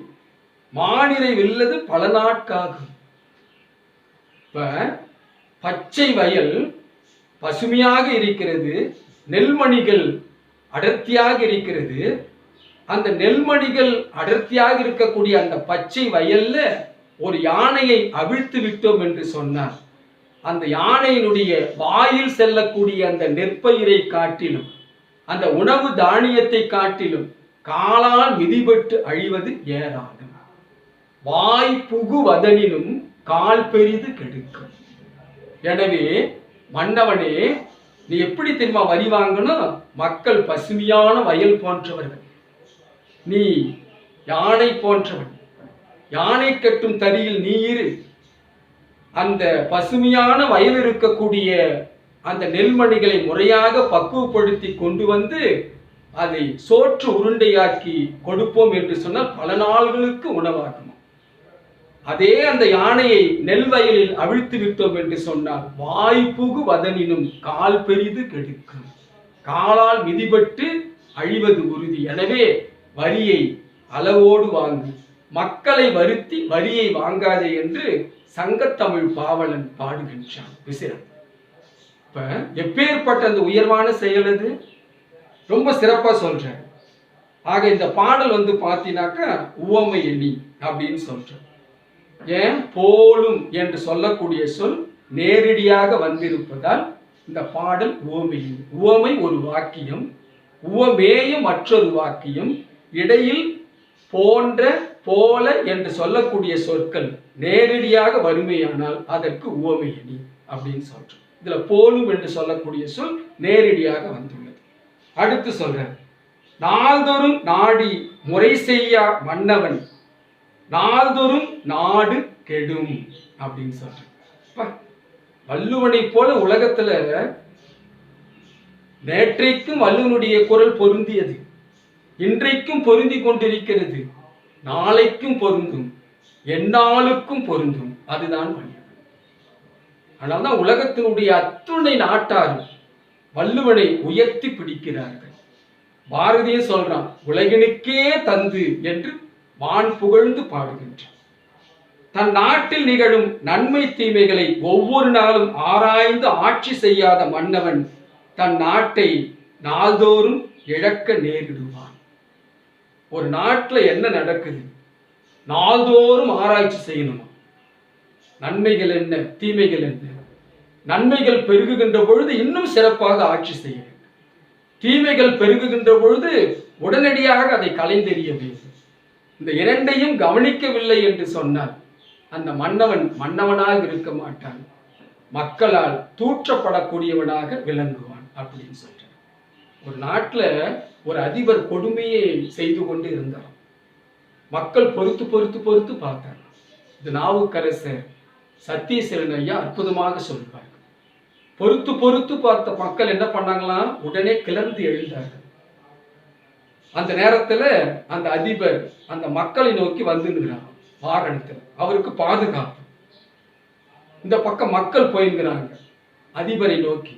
மானிரை வெல்லது பல நாட்காகும். இப்ப பச்சை வயல் பசுமையாக இருக்கிறது, நெல்மணிகள் அடர்த்தியாக இருக்கிறது. அந்த நெல்மணிகள் அடர்த்தியாக இருக்கக்கூடிய அந்த பச்சை வயல்ல ஒரு யானையை அவிழ்த்து விட்டோம் என்று சொன்னார். அந்த யானையினுடைய வாயில் செல்லக்கூடிய அந்த நெற்பயிரை காட்டிலும், அந்த உணவு தானியத்தை காட்டிலும் காலால் மிதிபட்டு அழிவது ஏராளம். வாய் புகு வதனினும் கால் பெரிது கெடுக்கும். எனவே மன்னவனே, நீ எப்படி தெரியுமா வரி வாங்கணும்? மக்கள் பசுமையான வயல் போன்றவர்கள், நீ யானை போன்றவன். யானை கட்டும் தறியில் நீ இரு. அந்த பசுமையான வயல் இருக்கக்கூடிய அந்த நெல்மணிகளை முறையாக பக்குவப்படுத்தி கொண்டு வந்து அதை சோற்று உருண்டையாக்கி கொடுப்போம் என்று சொன்னால் பல நாள்களுக்கு உணவாகும். அதே அந்த யானையை நெல் வயலில் அவிழ்த்து விட்டோம் என்று சொன்னால் வாய்ப்புகு வதனினும் கால் பெரிது கெடுக்கும். காலால் மிதிபட்டு அழிவது உறுதி. எனவே வரியை அளவோடு வாங்கு, மக்களை வருத்தி வரியை வாங்காதே என்று சங்கத்தமிழ் பாவலன் பாடுகின்றான் விசிறன். இப்ப எப்பேற்பட்ட அந்த உயர்வான செயல் அது, ரொம்ப சிறப்பா சொல்றாரு. ஆக இந்த பாடல் பார்த்தீங்கன்னாக்கா உவமை எண்ணி அப்படின்னு சொல்ற. ஏன் போலும் என்று சொல்லக்கூடிய சொல் நேரடியாக வந்திருப்பதால் இந்த பாடல் உவமை. உவமை ஒரு வாக்கியம், உவமேயம் மற்றொரு வாக்கியம், இடையில் போன்ற போல என்று சொல்லக்கூடிய சொற்கள் நேரடியாக வறுமையானால் அதற்கு உவமை எண்ணி அப்படின்னு சொல்றோம். இதுல போலும் என்று சொல்லக்கூடிய சொல் நேரடியாக வந்துள்ளது. அடுத்து சொல்ற, நாள்தோறும் நாடி முறை செய்யா மன்னவன் நாள்தோறும் நாடு கெடும் அப்படின்னு சொல்ற. வள்ளுவனை போல உலகத்துல நேற்றைக்கும் வள்ளுவனுடைய குரல் பொருந்தியது, இன்றைக்கும் பொருந்தி கொண்டிருக்கிறது, நாளைக்கும் பொருந்தும், எந்நாளுக்கும் பொருந்தும். அதுதான் வள்ளுவன். அதனால்தான் உலகத்தினுடைய அத்துணை நாட்டாரும் வள்ளுவனை உயர்த்தி பிடிக்கிறார்கள். பாரதியும் சொல்றான், உலகினுக்கே தந்து என்று வான் புகழ்ந்து பாடுகின்றான். தன் நாட்டில் நிகழும் நன்மை தீமைகளை ஒவ்வொரு நாளும் ஆராய்ந்து ஆட்சி செய்யாத மன்னவன் தன் நாட்டை நாள்தோறும் இழக்க நேரிடுவான். ஒரு நாட்டில் என்ன நடக்குது நாள்தோறும் ஆராய்ச்சி செய்யணுமா? நன்மைகள் என்ன, தீமைகள் என்ன? நன்மைகள் பெருகுகின்ற பொழுது இன்னும் சிறப்பாக ஆட்சி செய்ய வேண்டும். தீமைகள் பெருகுகின்ற பொழுது உடனடியாக அதை களைந்தெறிய வேண்டும். இந்த இரண்டையும் கவனிக்கவில்லை என்று சொன்னால் அந்த மன்னவன் மன்னவனாக இருக்க மாட்டான், மக்களால் தூற்றப்படக்கூடியவனாக விளங்குவான் அப்படின்னு சொல்றார். ஒரு நாட்டில் ஒரு அதிபர் கொடுமையை செய்து கொண்டு இருந்தார். மக்கள் பொறுத்து பொறுத்து பொறுத்து பார்த்தார். இது நாவுக்கரசர் சத்தியசீலன் ஐயா அற்புதமாக சொல்வார். பொறுத்து பொறுத்து பார்த்த மக்கள் என்ன பண்ணாங்களாம், உடனே கிளர்ந்து எழுந்தார்கள். அந்த நேரத்தில் அந்த அதிபர் அந்த மக்களை நோக்கி வந்துங்கிறார் வாகனத்தில், அவருக்கு பாதுகாப்பு. இந்த பக்கம் மக்கள் போயிருக்கிறாங்க அதிபரை நோக்கி.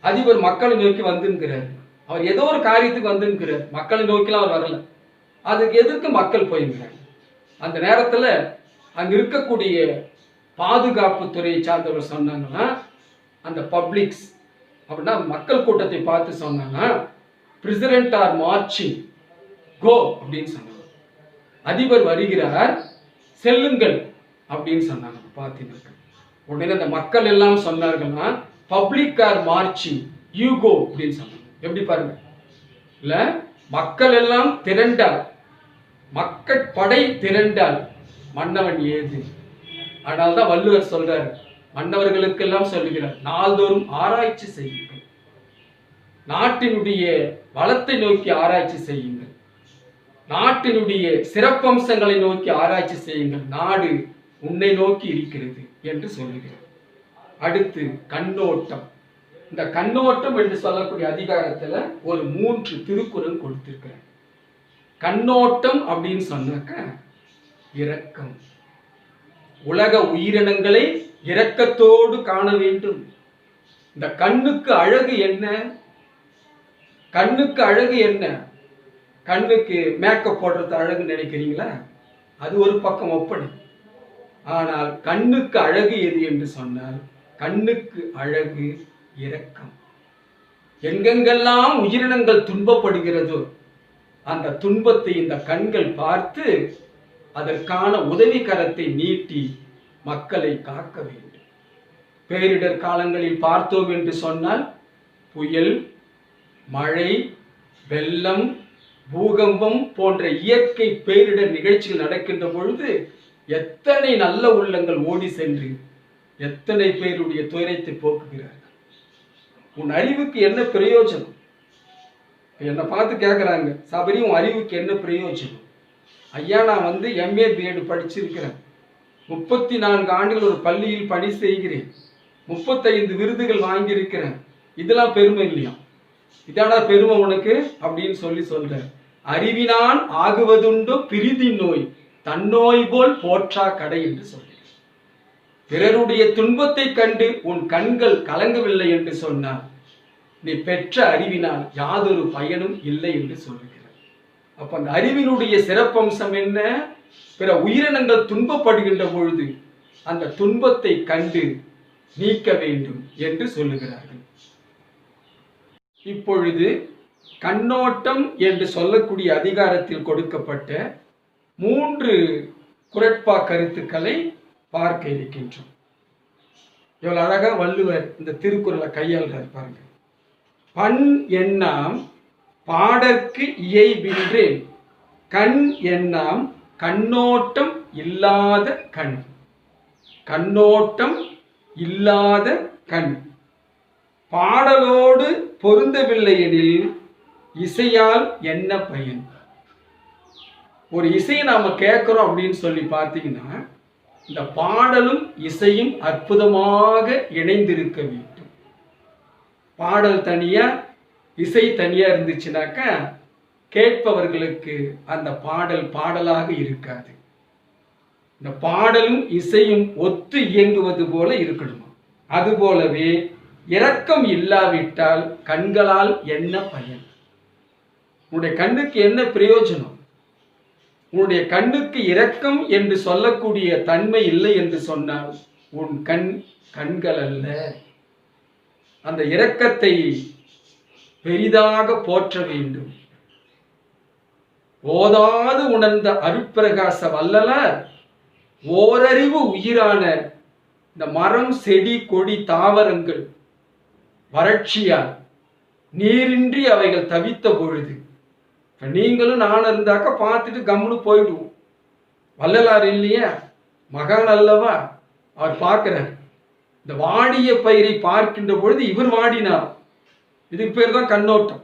அதிபர் மக்களை நோக்கி வந்துங்கிறார். அவர் ஏதோ ஒரு காரியத்துக்கு வந்துங்கிறார், மக்களை நோக்கிலாம் அவர் வரல. அதுக்கு எதிர்த்து மக்கள் போயிருக்கிறாங்க. அந்த நேரத்தில் அங்க இருக்கக்கூடிய பாதுகாப்பு துறையை சார்ந்தவர் சொன்னாங்கன்னா, அந்த பப்ளிக்ஸ் அப்படின்னா மக்கள் கூட்டத்தை பார்த்து சொன்னாங்கன்னா, பிரசிடென்ட் ஆர் மார்ச்சிங், கோ அப்படின்னு சொன்னாங்க. அதிபர் வருகிறார், செல்லுங்கள் அப்படின்னு சொன்னாங்க. பார்த்தீங்கன்னா உடனே அந்த மக்கள் எல்லாம் சொன்னார்கள்னா, public are marching, you go அப்படின்னு சொன்னாங்க. எப்படி பாருங்க, இல்ல மக்கள் எல்லாம் திரண்டால், மக்கள் படை திரண்டால் மன்னவன் ஏது. அதனால்தான் வள்ளுவர் சொல்றார், மன்னவர்களுக்கெல்லாம் சொல்லுகிறார், நாள்தோறும் ஆராய்ச்சி செய்யுங்கள், நாட்டினுடைய வளத்தை நோக்கி ஆராய்ச்சி செய்யுங்கள், நாட்டினுடைய சிறப்பம்சங்களை நோக்கி ஆராய்ச்சி செய்யுங்கள், நாடு உன்னை நோக்கி இருக்கிறது என்று சொல்லுகிறார். அடுத்து கண்ணோட்டம். இந்த கண்ணோட்டம் என்று சொல்லக்கூடிய அதிகாரத்துல ஒரு 3 திருக்குறள் கொடுத்திருக்கிறார். கண்ணோட்டம் அப்படின்னு சொன்னாக்க இரக்கம். உலக உயிரினங்களை இரக்கத்தோடு காண வேண்டும். இந்த கண்ணுக்கு அழகு என்ன? கண்ணுக்கு அழகு என்ன? கண்ணுக்கு மேக்கப் போடுறது அழகு நினைக்கிறீங்களா? அது ஒரு பக்கம் ஒப்பனை. ஆனால் கண்ணுக்கு அழகு எது என்று சொன்னால், கண்ணுக்கு அழகு இரக்கம். எங்கெங்கெல்லாம் உயிரினங்கள் துன்பப்படுகிறதோ அந்த துன்பத்தை இந்த கண்கள் பார்த்து அதற்கான உதவி கரத்தை நீட்டி மக்களை காக்க வேண்டும். பேரிடர் காலங்களில் பார்த்தோம் என்று சொன்னால், புயல், மழை, வெள்ளம், பூகம்பம் போன்ற இயற்கை பேரிடர் நிகழ்ச்சிகள் நடக்கின்ற பொழுது எத்தனை நல்ல உள்ளங்கள் ஓடி சென்று எத்தனை பேருடைய துயரத்தை போக்குகிறார்கள். உன் அறிவுக்கு என்ன பிரயோஜனம்? என்னை பார்த்து கேட்குறாங்க, சபரி உன் அறிவுக்கு என்ன பிரயோஜனம்? ஐயா, நான் எம்ஏ பிஎட் படிச்சிருக்கிறேன், 34 ஆண்டுகள் ஒரு பள்ளியில் பணி செய்கிறேன், 35 விருதுகள் வாங்கியிருக்கிறேன், இதெல்லாம் பெருமை இல்லையா? இதாடா பெருமை உனக்கு அப்படின்னு சொல்றேன். அறிவினான் ஆகுவதுண்டோ பிரிதி நோய், தன்னோய் போல் போற்றா கடை என்று சொல்கிறேன். பிறருடைய துன்பத்தை கண்டு உன் கண்கள் கலங்கவில்லை என்று சொன்னார், நீ பெற்ற அறிவினால் யாதொரு பயனும் இல்லை என்று சொல்லுகிறார். அப்ப அந்த அறிவினுடைய சிறப்பம்சம் என்ன? பிற உயிரினங்கள் துன்பப்படுகின்ற பொழுது அந்த துன்பத்தை கண்டு நீக்க வேண்டும் என்று சொல்லுகிறார்கள். இப்பொழுது கண்ணோட்டம் என்று சொல்லக்கூடிய அதிகாரத்தில் கொடுக்கப்பட்ட 3 குறட்பா கருத்துக்களை பார்க்க இருக்கின்றோம். எவ்வளவு அழகா வள்ளுவர் இந்த திருக்குறளை கையாள்றார் பாருங்க. பண் எண்ணாம் பாடற்கு இயைபின்றேன், கண் எண்ணாம் கண்ணோட்டம் இல்லாத கண். கண்ணோட்டம் இல்லாத கண் பாடலோடு பொருந்தவில்லை எனில் இசையால் என்ன பயன்? ஒரு இசையை நாம கேட்கிறோம் அப்படின்னு சொல்லி பார்த்தீங்கன்னா, இந்த பாடலும் இசையும் அற்புதமாக இணைந்திருக்க வேண்டும். பாடல் தனியா இசை தனியா இருந்துச்சுனாக்க கேட்பவர்களுக்கு அந்த பாடல் பாடலாக இருக்காது. இந்த பாடலும் இசையும் ஒத்து இயங்குவது போல இருக்கணுமா? அதுபோலவே இரக்கம் இல்லாவிட்டால் கண்களால் என்ன பயன்? உன்னுடைய கண்ணுக்கு என்ன பிரயோஜனம்? உன்னுடைய கண்ணுக்கு இரக்கம் என்று சொல்லக்கூடிய தன்மை இல்லை என்று சொன்னால் உன் கண்கள் அல்ல. அந்த இரக்கத்தை பெரிதாக போற்ற வேண்டும். ஓதாது உணர்ந்த அருட்பிரகாச வள்ளலார் ஓரறிவு உயிரான இந்த மரம், செடி, கொடி, தாவரங்கள் வறட்சியால் நீரின்றி அவைகள் தவித்த பொழுது நீங்களும் நானும் இருந்தாக்க பார்த்துட்டு கம்முன்னு போயிடுவோம். வள்ளலார் இல்லையா, மகான் அல்லவா, அவர் பார்க்கிறார். இந்த வாடிய பயிரை பார்க்கின்ற பொழுது இவர் வாடினார். இதுக்கு பேர் தான் கண்ணோட்டம்.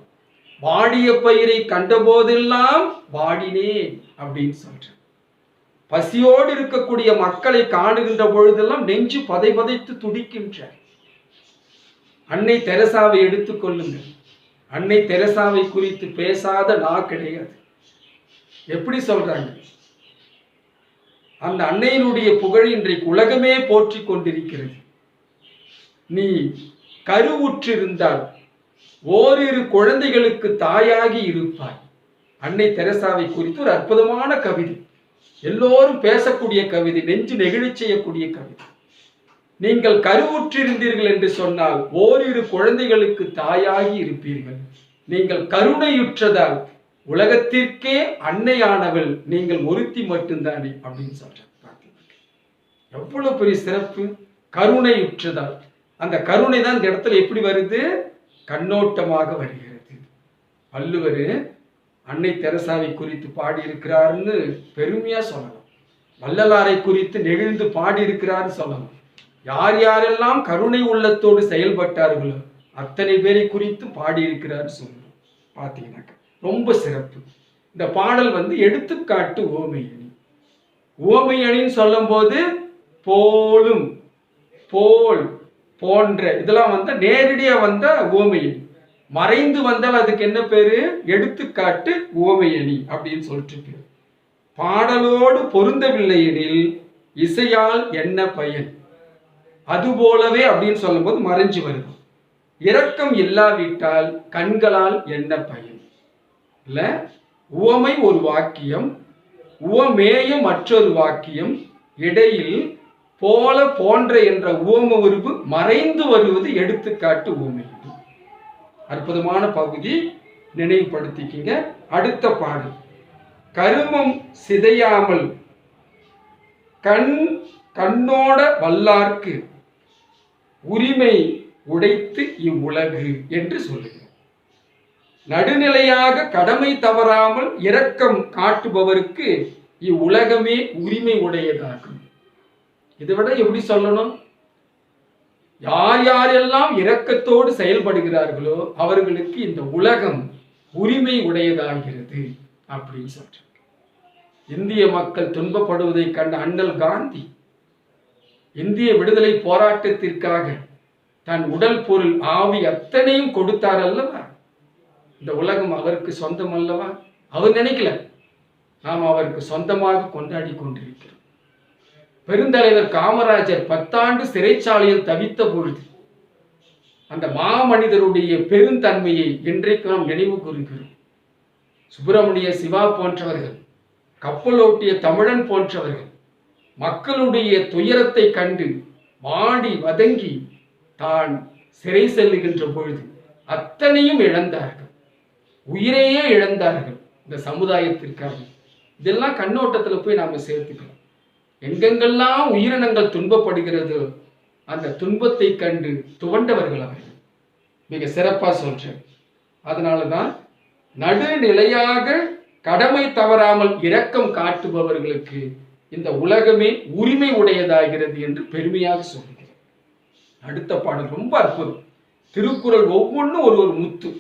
வாடிய பயிரை கண்ட போதெல்லாம் வாடினேன் அப்படின்னு சொல்ற. பசியோடு இருக்கக்கூடிய மக்களை காணுகின்ற பொழுதெல்லாம் நெஞ்சு பதை பதைத்து துடிக்கின்ற. அன்னை தெரசாவை எடுத்துக்கொள்ளுங்கள். அன்னை தெரசாவை குறித்து பேசாத நான் கிடையாது. எப்படி சொல்றாங்க? அந்த அன்னையினுடைய புகழ் இன்றைக்கு உலகமே போற்றி கொண்டிருக்கிறது. நீ கருவுற்றிருந்தால் ஓரிரு குழந்தைகளுக்கு தாயாகி இருப்பாய். அன்னை தெரசாவை குறித்து ஒரு அற்புதமான கவிதை, எல்லோரும் பேசக்கூடிய கவிதை, நெஞ்சு நெகிழச் செய்யக்கூடிய கவிதை. நீங்கள் கருவுற்றிருந்தீர்கள் என்று சொன்னால் ஓரிரு குழந்தைகளுக்கு தாயாகி இருப்பீர்கள். நீங்கள் கருணையுற்றதால் உலகத்திற்கே அன்னையானவள் நீங்கள் ஒருத்தி மட்டும்தானே அப்படின்னு சொல்றாங்க. எவ்வளவு பெரிய சிறப்பு! கருணையுற்றதால். அந்த கருணை தான் இந்த இடத்துல எப்படி வருது? கண்ணோட்டமாக வருகிறது. வள்ளுவர் அன்னை தெரசாவை குறித்து பாடியிருக்கிறாருன்னு பெருமையா சொல்லலாம். வள்ளலாரை குறித்து நெகிழ்ந்து பாடியிருக்கிறாருன்னு சொல்லலாம். யார் யாரெல்லாம் கருணை உள்ளத்தோடு செயல்பட்டார்களோ அத்தனை பேரை குறித்து பாடியிருக்கிறாரு சொல்லணும். பார்த்தீங்கன்னாக்க ரொம்ப சிறப்பு. இந்த பாடல் எடுத்துக்காட்டு ஓமையணி. ஓமையணின்னு சொல்லும் போது போலும், போல், போன்ற இதெல்லாம் நேரடியா ஓமையணி. மறைந்து வந்தால் அதுக்கு என்ன பேரு? எடுத்துக்காட்டு ஓமையணி அப்படின்னு சொல்லிட்டு பேரு. பாடலோடு பொருந்தவில்லை எனில் இசையால் என்ன பயன்? அது போலவே அப்படின்னு சொல்லும் போது மறைஞ்சு வருது. இரக்கம் இல்லாவிட்டால் கண்களால் என்ன பயன்? இல்ல, உவமை ஒரு வாக்கியம், உவமேய மற்றொரு வாக்கியம், இடையில் போல போன்ற என்ற உவம உருவு மறைந்து வருவது எடுத்துக்காட்டு உவமை. அற்புதமான பகுதி, நினைவுபடுத்திக்கிங்க. அடுத்த பாடல், கருமம் சிதையாமல் கண்ணோட வல்லார்க்கு உரிமை உடைத்து இவ்வுலகு என்று சொல்லுகிறார். நடுநிலையாக கடமை தவறாமல் இரக்கம் காட்டுபவருக்கு இவ்வுலகமே உரிமை உடையதாகும். இதை விட எப்படி சொல்லணும்? யார் யாரெல்லாம் இரக்கத்தோடு செயல்படுகிறார்களோ அவர்களுக்கு இந்த உலகம் உரிமை உடையதாகிறது அப்படின்னு சொல்றாங்க. இந்திய மக்கள் துன்பப்படுவதை கண்ட அண்ணல் காந்தி இந்திய விடுதலை போராட்டத்திற்காக தன் உடல் பொருள் ஆவி அத்தனையும் கொடுத்தார் அல்லவா? இந்த உலகம் அவருக்கு சொந்தம் அல்லவா? அவர் நினைக்கல, நாம் அவருக்கு சொந்தமாக கொண்டாடி கொண்டிருக்கிறோம். பெருந்தலைவர் காமராஜர் 10 ஆண்டு சிறைச்சாலையில் தவித்த பொழுது அந்த மாமனிதருடைய பெருந்தன்மையை இன்றைக்கு நாம் நினைவு கூறுகிறோம். சுப்பிரமணிய சிவா போன்றவர்கள், கப்பலோட்டிய தமிழன் போன்றவர்கள் மக்களுடைய துயரத்தை கண்டு வாடி வதங்கி தான் சிறை செல்லுகின்ற பொழுது அத்தனையும் இழந்தார்கள், உயிரையே இழந்தார்கள் இந்த சமுதாயத்திற்காக. இதெல்லாம் கண்ணோட்டத்தில் போய் நாம சேர்த்துக்கலாம். எங்கெங்கெல்லாம் உயிரினங்கள் துன்பப்படுகிறதோ அந்த துன்பத்தை கண்டு துவண்டவர்கள் அவர்கள். மிக சிறப்பா சொல்றேன். அதனாலதான் நடுநிலையாக கடமை தவறாமல் இரக்கம் காட்டுபவர்களுக்கு இந்த உலகமே உரிமை உடையதாகிறது என்று பெருமையாக சொல்லுகிறேன். அடுத்த பாடல் ரொம்ப அற்புதம். திருக்குறள் ஒவ்வொன்றும் ஒரு ஒரு முத்து.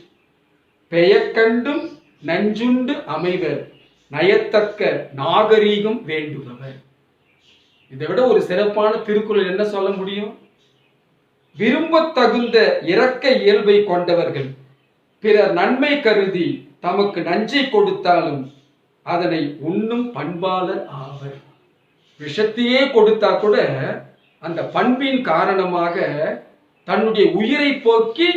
பெயக்கண்டும் நஞ்சுண்டு அமைவர் நயத்தக்க நாகரீகம் வேண்டுபவர். இதை விட ஒரு சிறப்பான திருக்குறள் என்ன சொல்ல முடியும்? விரும்பத் தகுந்த இரக்க இயல்பை கொண்டவர்கள் பிறர் நன்மை கருதி தமக்கு நஞ்சை கொடுத்தாலும் அதனை உண்ணும் பண்பாளர் ஆவர். விஷத்தையே கொடுத்தா கூட அந்த பண்பின் காரணமாக தன்னுடைய உயிரை போக்கி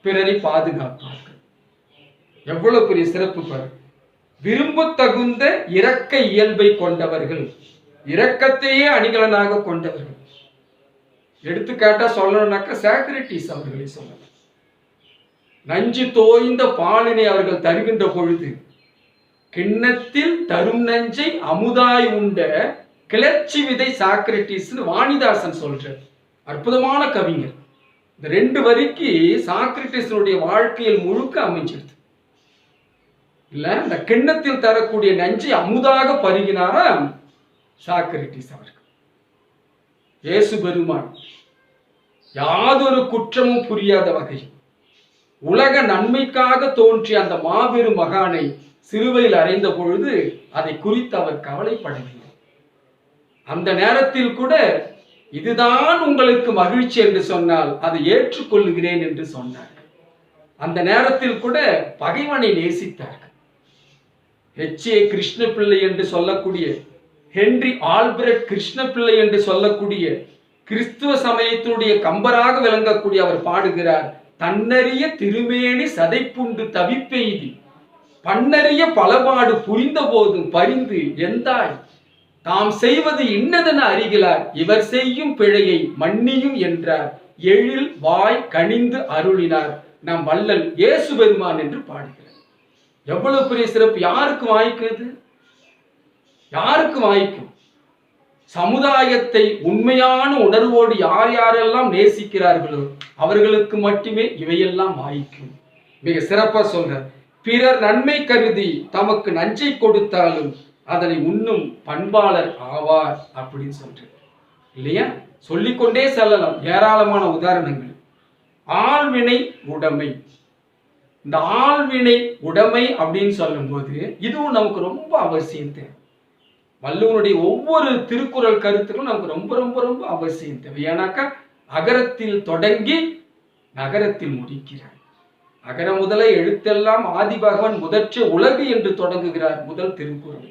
பிறரை பாதுகாப்பார்கள். எவ்வளவு பெரிய சிறப்பு பாரு. விரும்பத் தகுந்த இரக்க இயல்பை கொண்டவர்கள், இரக்கத்தையே அணிகலனாக கொண்டவர்கள். எடுத்துக்காட்டா சொல்லணும்னாக்க சாக்ரட்டிஸ் அவர்களை சொல்லலாம். நஞ்சு தோய்ந்த பாலினை அவர்கள் தருகின்ற பொழுது கிண்ணத்தில் தரும் நஞ்சை அமுதாய் உண்ட கிளர்ச்சி விதை சாக்ரட்டிஸ் வாணிதாசன் சொல்ற அற்புதமான கவிஞர். இந்த 2 வரிக்கு சாக்ரட்டிஸனுடைய வாழ்க்கையில் முழுக்க அமைஞ்சிருது. இல்ல, இந்த கிண்ணத்தில் தரக்கூடிய நஞ்சை அமுதாக பருகினாரா சாக்ரட்டிஸ் அவர்கள். இயேசு பெருமான் யாதொரு குற்றமும் புரியாத வகையில் உலக நன்மைக்காக தோன்றிய அந்த மாபெரும் மகானை சிலுவையில் அறைந்த பொழுது அதை குறித்து அவர் கவலைப்படவில்லை. அந்த நேரத்தில் கூட இதுதான் உங்களுக்கு மகிழ்ச்சி என்று சொன்னால் அதை ஏற்றுக்கொள்ளுகிறேன் என்று சொன்னார். அந்த நேரத்தில் கூட பகைவனை நேசித்தார்கள். H.A. கிருஷ்ணபிள்ளை என்று சொல்லக்கூடிய, ஹென்றி ஆல்பிரட் கிருஷ்ணபிள்ளை என்று சொல்லக்கூடிய கிறிஸ்துவ சமயத்தினுடைய கம்பராக விளங்கக்கூடிய அவர் பாடுகிறார். தன்னறிய திருமேனி சதைப்புண்டு தவிப்பெய்தி பன்னறிய பலபாடு புரிந்த போதும் பரிந்து எந்தாய் தாம் செய்வது இன்னதென அறிகிறார் இவர் செய்யும் பிழையை மன்னியும் என்றார் எழில் வாய் கனிந்து அருளினார் நம் வள்ளல் இயேசு பெருமான் என்று பாடுகிறார். எவ்வளவு பெரிய சிறப்பு! யாருக்கு வாய்க்கிறது? யாருக்கு வாய்க்கும்? சமுதாயத்தை உண்மையான உணர்வோடு யார் யாரெல்லாம் நேசிக்கிறார்களோ அவர்களுக்கு மட்டுமே இவையெல்லாம் வாய்க்கும். மிக சிறப்பா சொல்ற, பிறர் நன்மை கருதி தமக்கு நஞ்சை கொடுத்தாலும் அதனை உண்ணும் பண்பாளர் ஆவார் அப்படின்னு சொல்றேன் இல்லையா. சொல்லிக்கொண்டே செல்லலாம், ஏராளமான உதாரணங்கள். ஆள்வினை உடைமை. இந்த ஆள்வினை உடைமை அப்படின்னு சொல்லும் போது இதுவும் நமக்கு ரொம்ப அவசியம் தேவை. வள்ளுவனுடைய ஒவ்வொரு திருக்குறள் கருத்துக்களும் நமக்கு ரொம்ப ரொம்ப ரொம்ப அவசியம் தேவை. ஏன்னாக்கா அகரத்தில் தொடங்கி நகரத்தில் முடிக்கிறார். அகர முதல எழுத்தெல்லாம் ஆதி பகவான் முதற்ற உலகு என்று தொடங்குகிறார் முதல் திருக்குறள்.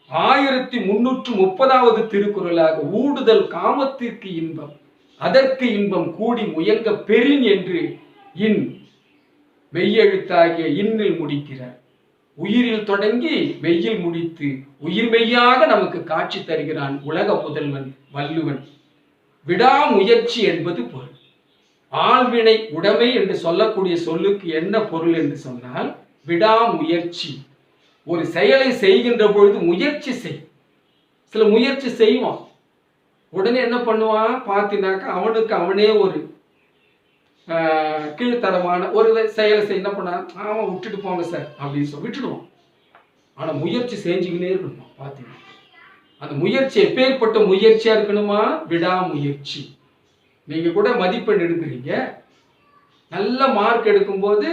1330வது திருக்குறளாக ஊடுதல் காமத்திற்கு இன்பம் அதற்கு இன்பம் கூடி முயங்க பெறின் என்று இன் மெய்யெழுத்தாகிய இன்னில் முடிக்கிறார். உயிரில் தொடங்கி மெய்யில் முடித்து உயிர் மெய்யாக நமக்கு காட்சி தருகிறான் உலக முதல்வன் வள்ளுவன். விடாமுயற்சி என்பது பொருள். ஆள்வினை உடைமை என்று சொல்லக்கூடிய சொல்லுக்கு என்ன பொருள் என்று சொன்னால் விடாமுயற்சி. ஒரு செயலை செய்கின்ற பொழுது முயற்சி செய். சில முயற்சி செய்வான், உடனே என்ன பண்ணுவான் பார்த்தீங்கன்னாக்கா அவனுக்கு அவனே ஒரு கீழ்த்தரமான ஒரு செயலை செய்ய என்ன பண்ண, ஆமாம் விட்டுட்டு போங்க சார் அப்படின்னு சொல்லி விட்டுடுவான். ஆனால் முயற்சி செஞ்சுக்கினே இருக்கணுமா பார்த்தீங்கன்னா. அந்த முயற்சி எப்பேற்பட்ட முயற்சியாக இருக்கணுமா, விடாமுயற்சி. நீங்கள் கூட மதிப்பெண் எடுக்கிறீங்க, நல்ல மார்க் எடுக்கும்போது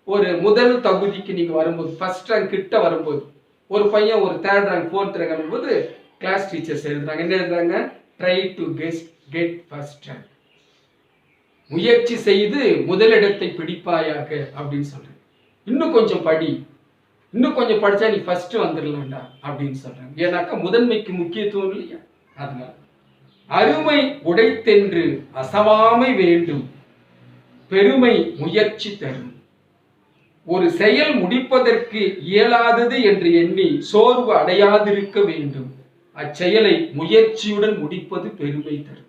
ஒரு முதல் தகுதிக்கு நீங்கள் வரும்போது ஃபர்ஸ்ட் ரேங்க் கிட்ட வரும்போது ஒரு பையன் ஒரு 3rd ரேங்க் 4th ரேங்க் வரும்போது கிளாஸ் டீச்சர்ஸ் எழுதுறாங்க, என்ன எழுதுறாங்க, try to get first rank. முயற்சி செய்து முதலிடத்தை பிடிப்பாயாக அப்படின்னு சொல்றேன். இன்னும் கொஞ்சம் படி, இன்னும் கொஞ்சம் படிச்சா நீ ஃபர்ஸ்ட் வந்துடலாம்டா அப்படின்னு சொல்றாங்க. ஏன்னாக்கா முதன்மைக்கு முக்கியத்துவம் இல்லையா. அதனால அருமை உடைத்தென்று அசவாமை வேண்டும், பெருமை முயற்சி தரும். ஒரு செயல் முடிப்பதற்கு இயலாதது என்று எண்ணி சோர்வு அடையாதிருக்க வேண்டும். அச்செயலை முயற்சியுடன் முடிப்பது பெருமை தரும்.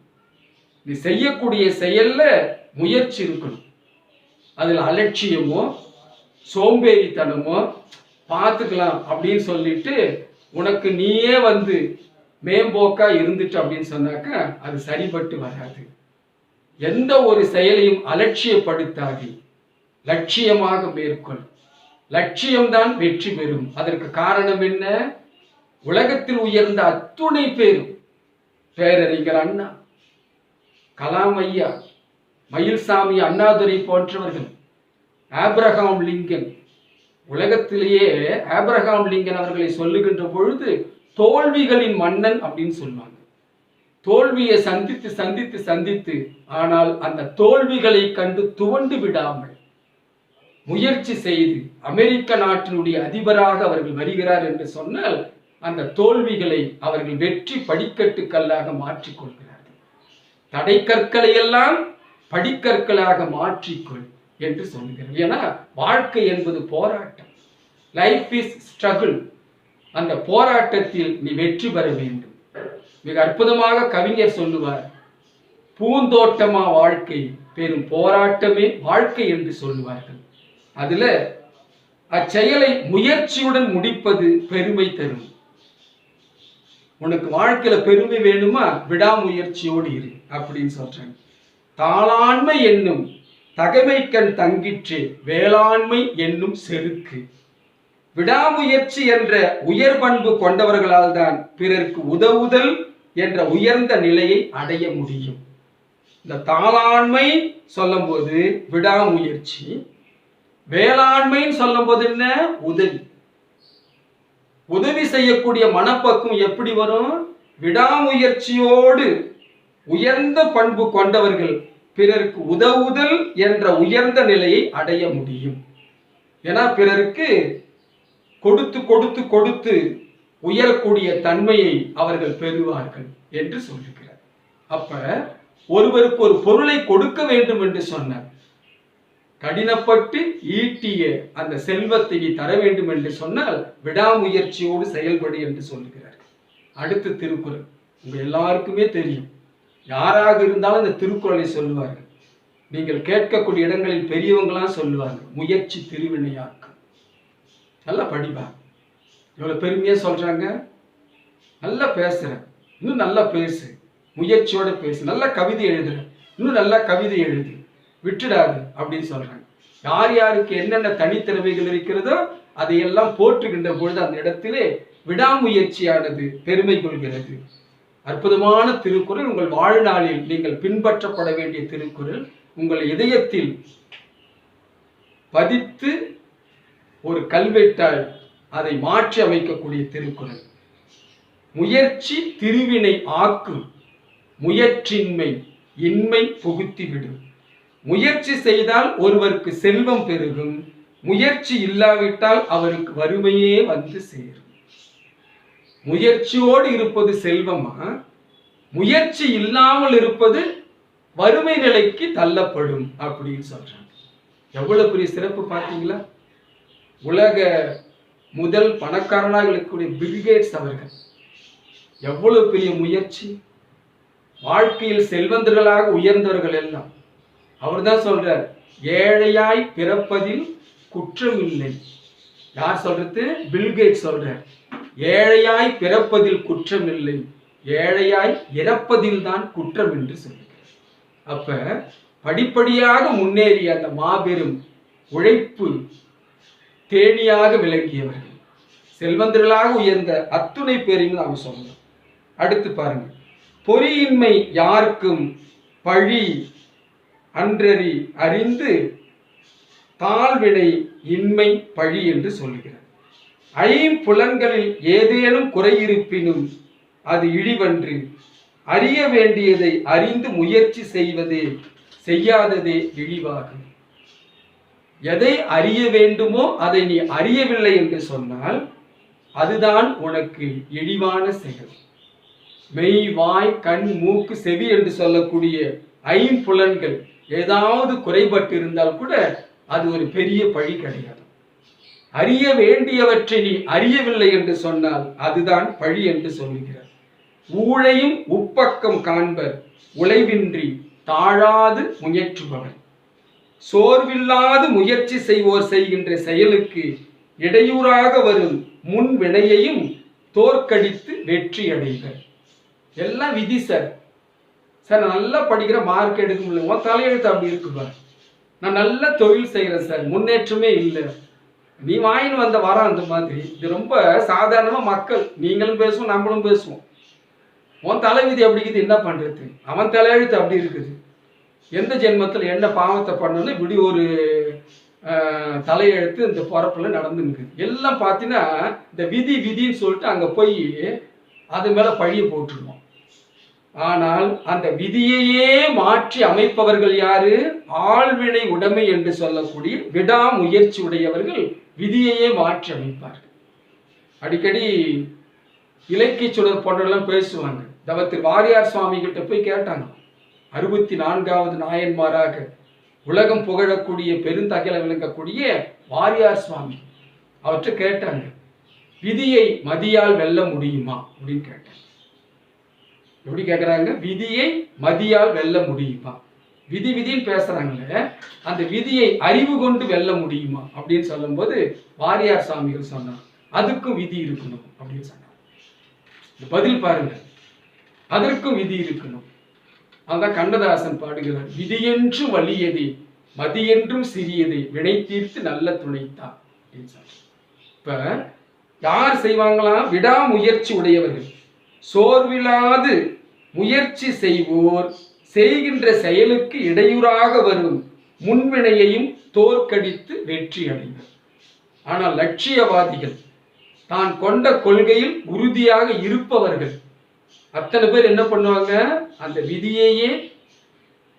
நீ செய்யக்கூடிய செயல்ல முயற்சி இருக்கணும். அதில் அலட்சியமோ சோம்பேறித்தனமோ பார்த்துக்கலாம் அப்படின்னு சொல்லிட்டு உனக்கு நீயே வந்து மேம்போக்கா இருந்துட்டு அப்படின்னு சொன்னாக்கா அது சரிபட்டு வராது. எந்த ஒரு செயலையும் அலட்சியப்படுத்தாது, லட்சியமாக மேற்கொள். லட்சியம்தான் வெற்றி பெறும். அதற்கு காரணம் என்ன, உலகத்தில் உயர்ந்த அத்துணை பேரும் பேரறிஞர் அண்ணா, கலாம் ஐயா, மயில்சாமி அண்ணாதுரை போன்றவர்கள், ஆப்ரஹாம் லிங்கன், உலகத்திலேயே ஆப்ரஹாம் லிங்கன் அவர்களை சொல்லுகின்ற பொழுது தோல்விகளின் மன்னன் அப்படின்னு சொல்லுவாங்க. தோல்வியை சந்தித்து சந்தித்து சந்தித்து ஆனால் அந்த தோல்விகளை கண்டு துவண்டு விடாமல் முயற்சி செய்து அமெரிக்க நாட்டினுடைய அதிபராக அவர்கள் வருகிறார் என்று சொன்னால் அந்த தோல்விகளை அவர்கள் வெற்றி படிக்கட்டுக்கல்லாக மாற்றிக்கொள்கிறார்கள். தடை கற்களை எல்லாம் படிக்கற்களாக மாற்றிக்கொள் என்று சொல்கிறார். ஏன்னா வாழ்க்கை என்பது போராட்டம். Life is struggle. அந்த போராட்டத்தில் நீ வெற்றி பெற வேண்டும். மிக அற்புதமாக கவிஞர் சொல்லுவார், பூந்தோட்டமா வாழ்க்கை, பெரும் போராட்டமே வாழ்க்கை என்று சொல்லுவார்கள். அதுல அச்செயலை முயற்சியுடன் முடிப்பது பெருமை தரும். உனக்கு வாழ்க்கையில பெருமை வேணுமா, விடாமுயற்சியோடு இரு அப்படின்னு சொல்றாங்க. தாளாண்மை என்னும் தகைமைக்கண் தங்கிற்று வேளாண்மை என்னும் செருக்கு. விடாமுயற்சி என்ற உயர் பண்பு கொண்டவர்களால் தான் பிறருக்கு உதவுதல் என்ற உயர்ந்த நிலையை அடைய முடியும். இந்த தாளாண்மை சொல்லும் போது விடாமுயற்சி, வேளாண்மைன்னு சொல்லும் போது என்ன, உதவி. உதவி செய்யக்கூடிய மனப்பக்குவம் எப்படி வரும், விடாமுயற்சியோடு உயர்ந்த பண்பு கொண்டவர்கள் பிறருக்கு உதவுதல் என்ற உயர்ந்த நிலையை அடைய முடியும். ஏன்னா பிறருக்கு கொடுத்து கொடுத்து கொடுத்து உயரக்கூடிய தன்மையை அவர்கள் பெறுவார்கள் என்று சொல்லுகிறார். அப்ப ஒருவருக்கு ஒரு பொருளை கொடுக்க வேண்டும் என்று சொன்னார், கடினப்பட்டு ஈட்டிய அந்த செல்வத்தை தர வேண்டும் என்று சொன்னால் விடாமுயற்சியோடு செயல்படு என்று சொல்லுகிறார். அடுத்த திருக்குறள் உங்க எல்லாருக்குமே தெரியும். யாராக இருந்தாலும் இந்த திருக்குறளை சொல்லுவார்கள். நீங்கள் கேட்கக்கூடிய இடங்களில் பெரியவங்களாம் சொல்லுவாங்க, முயற்சி திருவினையாக்கும். நல்லா படிப்பா, இவ்வளவு பெருமையா சொல்றாங்க, நல்லா பேசுற, இன்னும் நல்லா பேசு, முயற்சியோட பேசு, நல்லா கவிதை எழுதுற, இன்னும் நல்லா கவிதை எழுது, விட்டுடாது அப்படின்னு சொல்றாங்க. யார் யாருக்கு என்னென்ன தனித்திறமைகள் இருக்கிறதோ அதையெல்லாம் போற்றுகின்ற பொழுது அந்த இடத்திலே விடாமுயற்சியானது பெருமை கொள்கிறது. அற்புதமான திருக்குறள். உங்கள் வாழ்நாளில் நீங்கள் பின்பற்றப்பட வேண்டிய திருக்குறள். உங்கள் இதயத்தில் பதித்து ஒரு கல்வெட்டாய் அதை மாற்றி அமைக்கக்கூடிய திருக்குறள். முயற்சி திருவினை ஆக்கு, முயற்சின்மை இன்மை புகுத்திவிடும். முயற்சி செய்தால் ஒருவருக்கு செல்வம் பெருகும், முயற்சி இல்லாவிட்டால் அவருக்கு வறுமையே வந்து சேரும். முயற்சியோடு இருப்பது செல்வமா, முயற்சி இல்லாமல் இருப்பது வறுமை நிலைக்கு தள்ளப்படும் அப்படின்னு சொல்றாங்க. எவ்வளவு பெரிய சிறப்பு பார்த்தீங்களா? உலக முதல் பணக்காரனாக இருக்கக்கூடிய பில்கேட்ஸ் அவர்கள் எவ்வளவு பெரிய முயற்சி. வாழ்க்கையில் செல்வந்தர்களாக உயர்ந்தவர்கள் எல்லாம் அவர் தான் சொல்றார், ஏழையாய் பிறப்பதில் குற்றம் இல்லை. யார் சொல்றது? பில்கேட்ஸ் சொல்றார், ஏழையாய் பிறப்பதில் குற்றம் இல்லை, ஏழையாய் இறப்பதில் தான் குற்றம் என்று சொல்லுகிறார். அப்ப படிப்படியாக முன்னேறிய அந்த மாபெரும் உழைப்பு தேனியாக விளங்கியவர்கள், செல்வந்தர்களாக உயர்ந்த அத்துணை பேரையும் நாம் சொல்லலாம். அடுத்து பாருங்க, பொறியின்மை யாருக்கும் பழி அன்றறி அறிந்து தாழ்வினை இன்மை பழி என்று சொல்லுகிறார். ஐம்புலன்களில் ஏதேனும் குறையிருப்பினும் அது இழிவன்று, அறிய வேண்டியதை அறிந்து முயற்சி செய்வதே செய்யாததே இழிவாகும். எதை அறிய வேண்டுமோ அதை நீ அறியவில்லை என்று சொன்னால் அதுதான் உனக்கு இழிவான செயல். மெய் வாய் கண் மூக்கு செவி என்று சொல்லக்கூடிய ஐம்புலன்கள் ஏதாவது குறைபட்டு இருந்தால் கூட அது ஒரு பெரிய பழி கிடையாது. அறிய வேண்டியவற்றை நீ அறியவில்லை என்று சொன்னால் அதுதான் பழி என்று சொல்லுகிறார். ஊழையும் உப்பக்கம் காண்பர் உழைவின்றி தாழாது முயற்றுபவர். சோர்வில்லாது முயற்சி செய்வோர் செய்கின்ற செயலுக்கு இடையூறாக வரும் முன் வினையையும் தோற்கடித்து வெற்றி அடைவர். எல்லாம் விதி சார். சார் நான் நல்லா படிக்கிற, மார்க் எடுக்க முடியல, உன் தலையெழுத்து அப்படி இருக்குப்பா. நான் நல்ல தொழில் செய்கிறேன் சார், முன்னேற்றமே இல்லை. நீ வாங்கின்னு வந்த வரம் அந்த மாதிரி. இது ரொம்ப சாதாரணமாக மக்கள், நீங்களும் பேசுவோம் நம்மளும் பேசுவோம். உன் தலைவிதி அப்படி இருக்குது, என்ன பண்ணுறது? அவன் தலையெழுத்து அப்படி இருக்குது. எந்த ஜென்மத்தில் என்ன பாவத்தை பண்ணணும் இப்படி ஒரு தலையெழுத்து இந்த பிறப்பில் நடந்துருக்கு. எல்லாம் பார்த்தீங்கன்னா இந்த விதி விதின்னு சொல்லிட்டு அங்கே போய் அது மேலே பழிய போட்டுருவோம். ஆனால் அந்த விதியையே மாற்றி அமைப்பவர்கள் யாரு? ஆழ்வினை உடைமை என்று சொல்லக்கூடிய விடாமுயற்சி உடையவர்கள் விதியையே மாற்றி அமைப்பார்கள். அடிக்கடி இலக்கிய சுடர் போன்றெல்லாம் பேசுவாங்க. தவத்திரு வாரியார் சுவாமி கிட்ட போய் கேட்டாங்க. 64வது நாயன்மாராக உலகம் புகழக்கூடிய பெருந்தகையில விளங்கக்கூடிய வாரியார் சுவாமி அவற்றை கேட்டாங்க, விதியை மதியால் வெல்ல முடியுமா அப்படின்னு கேட்டாங்க. எப்படி கேட்குறாங்க? விதியை மதியால் வெல்ல முடியுமா? விதி விதின்னு பேசுறாங்களே, அந்த விதியை அறிவு கொண்டு வெல்ல முடியுமா அப்படின்னு சொல்லும்போது வாரியார் சுவாமிகள் சொன்னார், அதுக்கும் விதி இருக்கணும் அப்படின்னு சொன்னார். பதில் பாருங்க, அதற்கும் விதி இருக்கணும். அதான் கண்ணதாசன் பாடுகிறார், விதியென்று வலியதே மதியென்றும் சிறியதை வினை தீர்த்து நல்ல துணைத்தான் அப்படின்னு சொல்றார். இப்ப யார் செய்வாங்களாம்? விடாமுயற்சி உடையவர்கள். சோர்வில்லாது முயற்சி செய்வோர் செய்கின்ற செயலுக்கு இடையூறாக வரும் முன்வினையையும் தோற்கடித்து வெற்றி அடைவர். ஆனால் லட்சியவாதிகள், தான் கொண்ட கொள்கையில் உறுதியாக இருப்பவர்கள் அத்தனை பேர் என்ன பண்ணுவாங்க? அந்த விதியையே